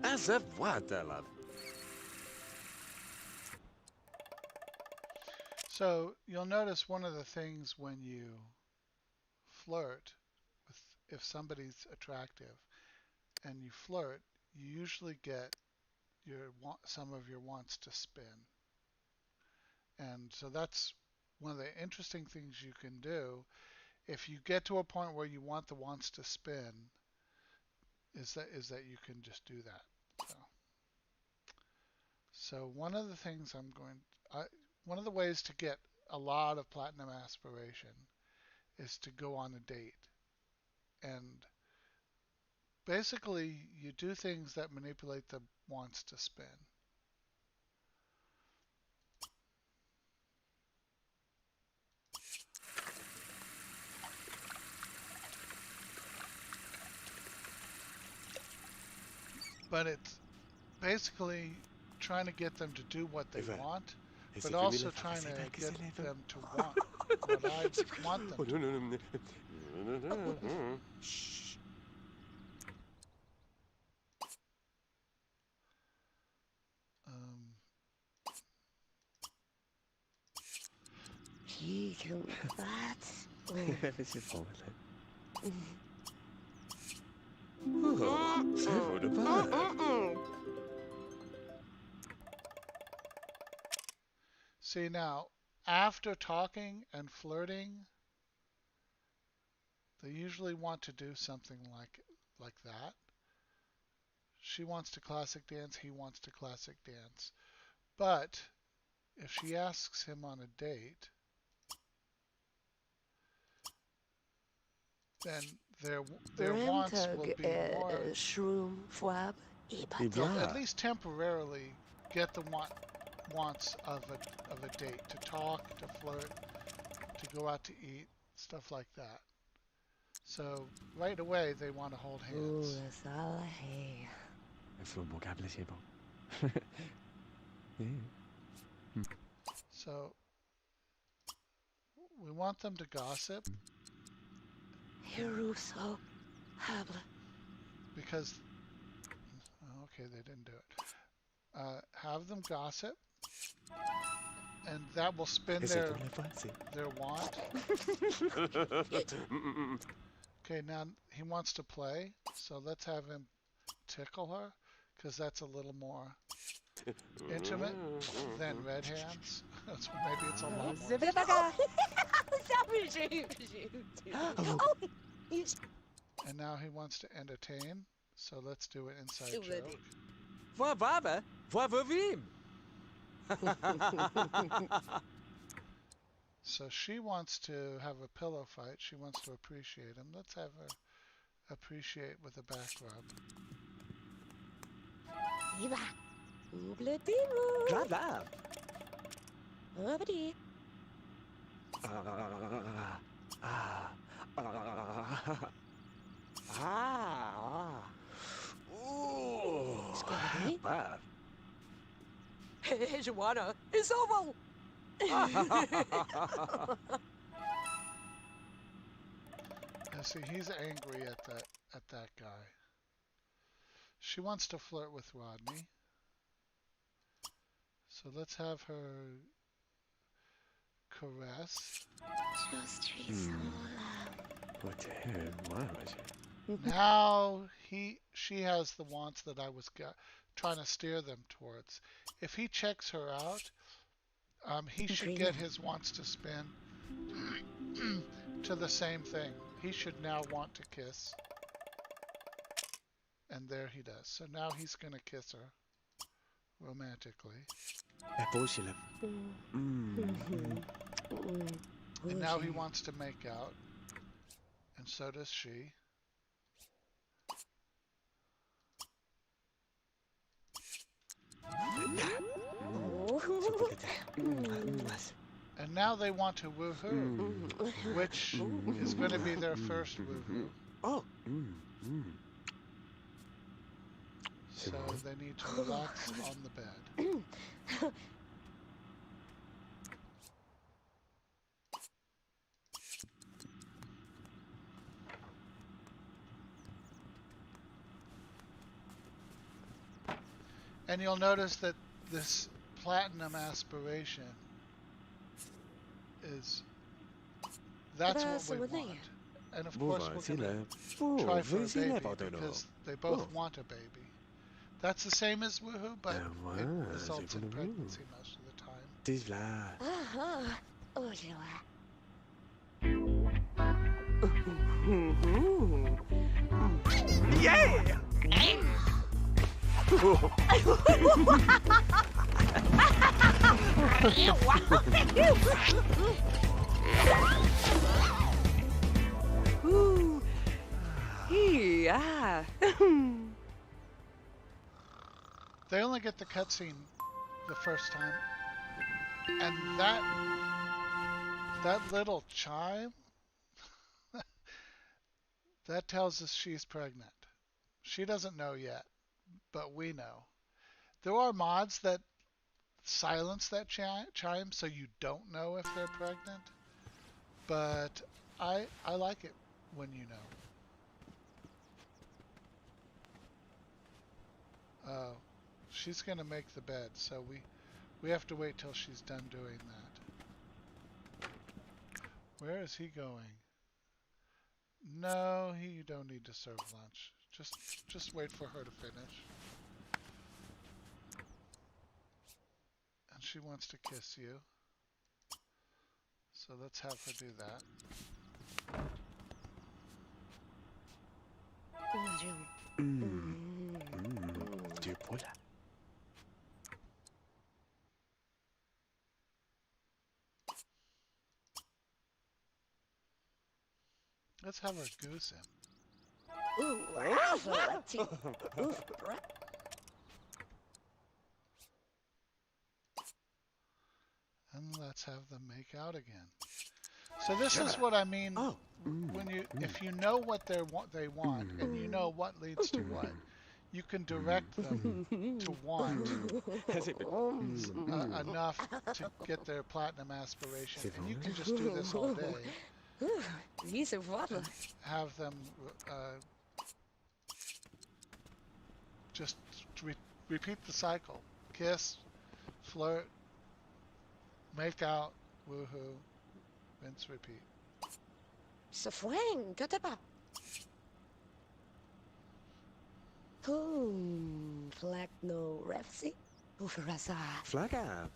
As if what, Ella? So you'll notice one of the things when you flirt with, if somebody's attractive and you flirt, you usually get some of your wants to spin. And so that's one of the interesting things you can do. If you get to a point where you want the wants to spin, is that you can just do that. So one of the things one of the ways to get a lot of platinum aspiration is to go on a date. And basically, you do things that manipulate the wants to spin. But it's basically trying to get them to do what they want, but also trying to get them to want what I want them to. Shh. He can that. C'est formidable. Oh, ça vaut de pas. See now, after talking and flirting, they usually want to do something like that. She wants to classic dance, he wants to classic dance. But if she asks him on a date, then their wants will be more. Shroom, fwab, They'll at least temporarily get the wants of a date, to talk, to flirt, to go out to eat, stuff like that. So right away they want to hold hands. So we want them to gossip. Because, okay, they didn't do it. Have them gossip, and that will spin their want. Okay, now he wants to play, so let's have him tickle her, because that's a little more intimate than red hands. So maybe it's a lot more. And now he wants to entertain, so let's do an inside joke. Voi baba, voi vovim. So she wants to have a pillow fight. She wants to appreciate him. Let's have her appreciate with a back rub. Grave. Bad. Joanna, it's over. And see, he's angry at that guy. She wants to flirt with Rodney. So let's have her caress. What the hell? Why was it? Now she has the wants that I was trying to steer them towards. If he checks her out, he should get his wants to spin to the same thing. He should now want to kiss. And there he does. So now he's going to kiss her romantically. And now he wants to make out. And so does she. And now they want to woohoo, which is going to be their first woohoo. Oh. So they need to relax on the bed. And you'll notice that this platinum aspiration is that's what we want. And of course we're going to try for a baby because they both want a baby. That's the same as woohoo, but it results in pregnancy most of the time. Tis là. Oh, you are. Yeah! Ooh. Yeah. They only get the cutscene the first time, and that little chime that tells us she's pregnant. She doesn't know yet, but we know. There are mods that silence that chime so you don't know if they're pregnant, but I like it when you know. Oh, she's gonna make the bed, so we have to wait till she's done doing that. Where is he going? No, you don't need to serve lunch. Just wait for her to finish. And she wants to kiss you. So let's have her do that. Du poil. Let's have her goose him. Ooh, And let's have them make out again. So this is what I mean when if you know what they want and you know what leads to what, you can direct them to want enough to get their platinum aspiration. And you can just do this all day. Have them just repeat the cycle. Kiss, flirt, make out, woohoo, rinse, repeat. Safwang, katapa. Flag no refsi. Ufarasa. Flaga.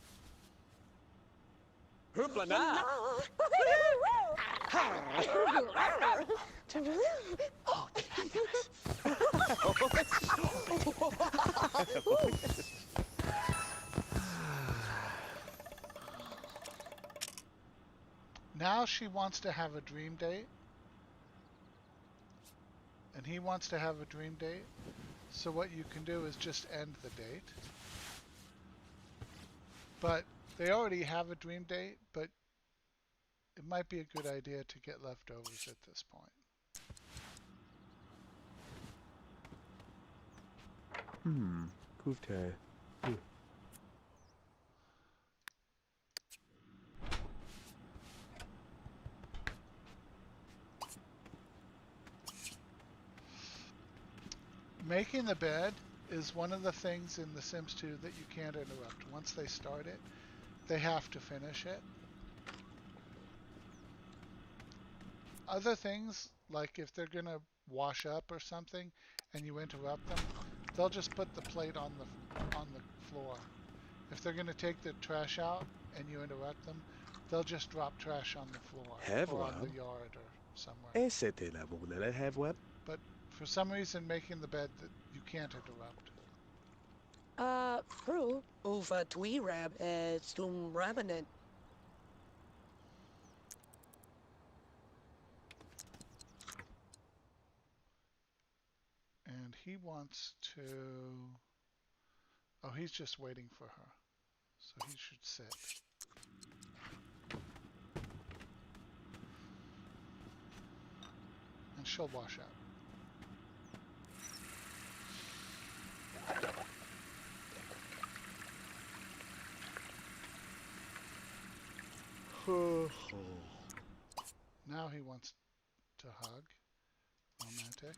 Huplana. Now she wants to have a dream date. And he wants to have a dream date. So what you can do is just end the date. But they already have a dream date, but it might be a good idea to get leftovers at this point. Kufte. Making the bed is one of the things in The Sims 2 that you can't interrupt. Once they start it, they have to finish it. Other things, like if they're gonna wash up or something and you interrupt them, they'll just put the plate on the floor. If they're gonna take the trash out and you interrupt them, they'll just drop trash on the floor or on the yard or somewhere. C'était la bonne have web. But for some reason, making the bed that you can't interrupt. True. Over Tweerab, Stum Rabanet. And he wants to... Oh, he's just waiting for her. So he should sit. And she'll wash up. Now he wants to hug. Romantic.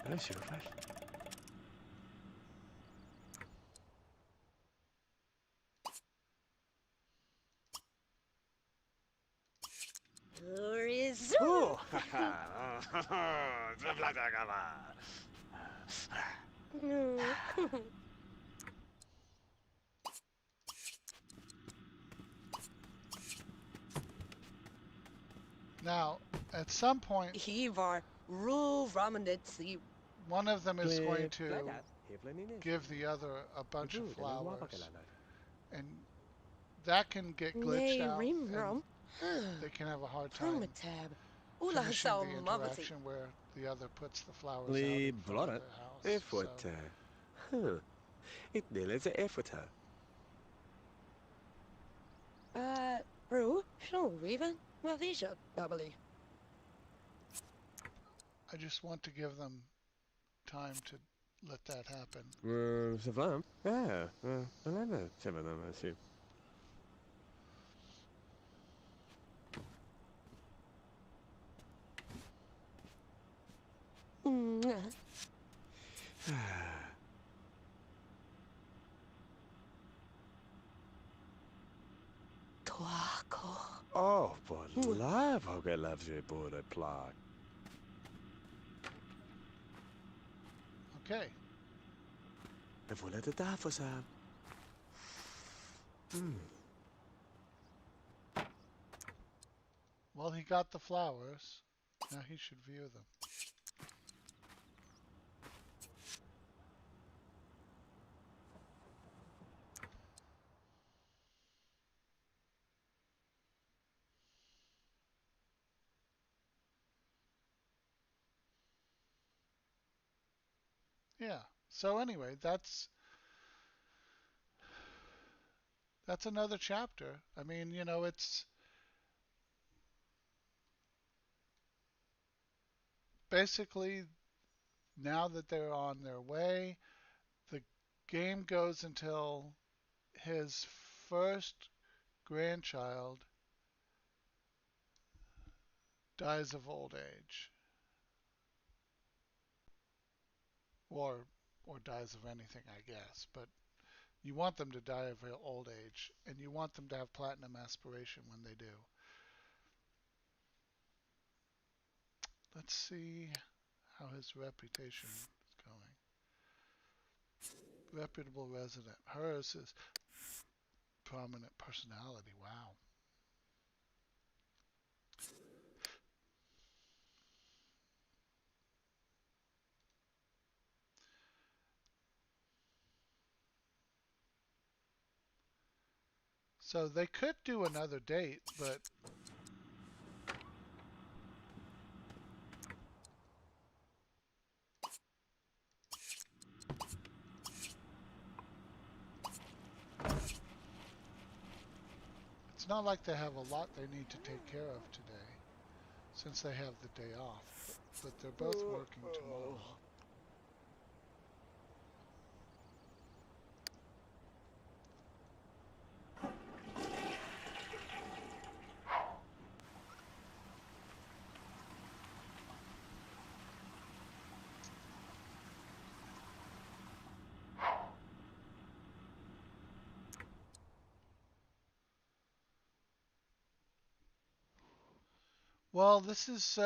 Let's see if Horizon. Oh! Now, at some point, Hivar Ru Ramanetsi. one of them is going to give the other a bunch of flowers, and that can get glitched out, and they can have a hard time finishing the interaction where the other puts the flowers out in front of their house. So, It is a effort. Ru, no, Raven, well, these are doubly. I just want to give them time to let that happen. C'est vrai. Yeah, c'est vrai, merci. Oh, but live how que loves you pour the plot. Okay. And we'll let it die for some. Well, he got the flowers. Now he should view them. Yeah. So anyway, that's another chapter. I mean, you know, it's basically now that they're on their way, the game goes until his first grandchild dies of old age, or dies of anything, I guess. But you want them to die of old age, and you want them to have platinum aspiration when they do. Let's see how his reputation is going. Reputable resident. Hers is prominent personality. Wow. So they could do another date, but it's not like they have a lot they need to take care of today, since they have the day off. But they're both working tomorrow. Well, this is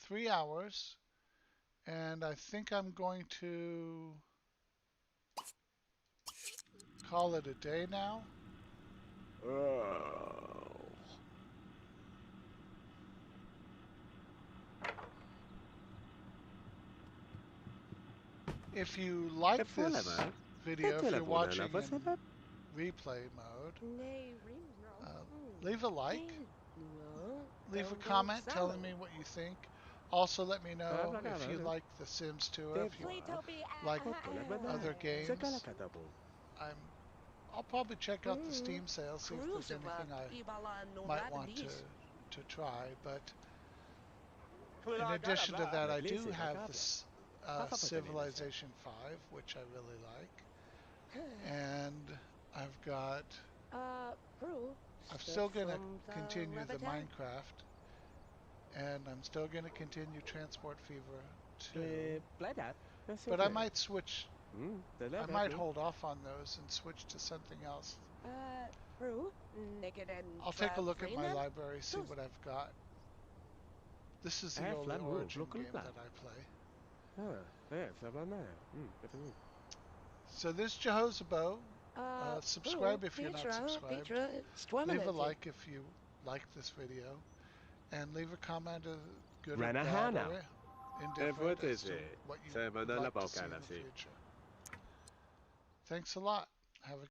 3 hours, and I think I'm going to call it a day now. If you like this video, if you're watching in replay mode, leave a like, leave a comment telling me what you think. Also, let me know if you like The Sims 2 or if you like other games. I'll probably check out the Steam sale, see if there's anything I might want to try. But in addition to that, I do have this Civilization 5, which I really like, and I've got. I'm still gonna continue the Minecraft, and I'm still going to continue Transport Fever 2. Bläddar. But I might switch. Det I lät might rätt. hold off on those and switch to something else. Prue, naked and I'll take a look at my then? library, see what I've got. This is the only Flammo, Origin local game plan. that I play. Flammo med. Definitely. So this Jehozebo. Subscribe if you're not subscribed. Leave a like if you like this video. And leave a comment of good or Rana bad Hana. or indifferent What as is to it? what you Say, would Madonna like to see in Balcana, the see. future. Thanks a lot. Have a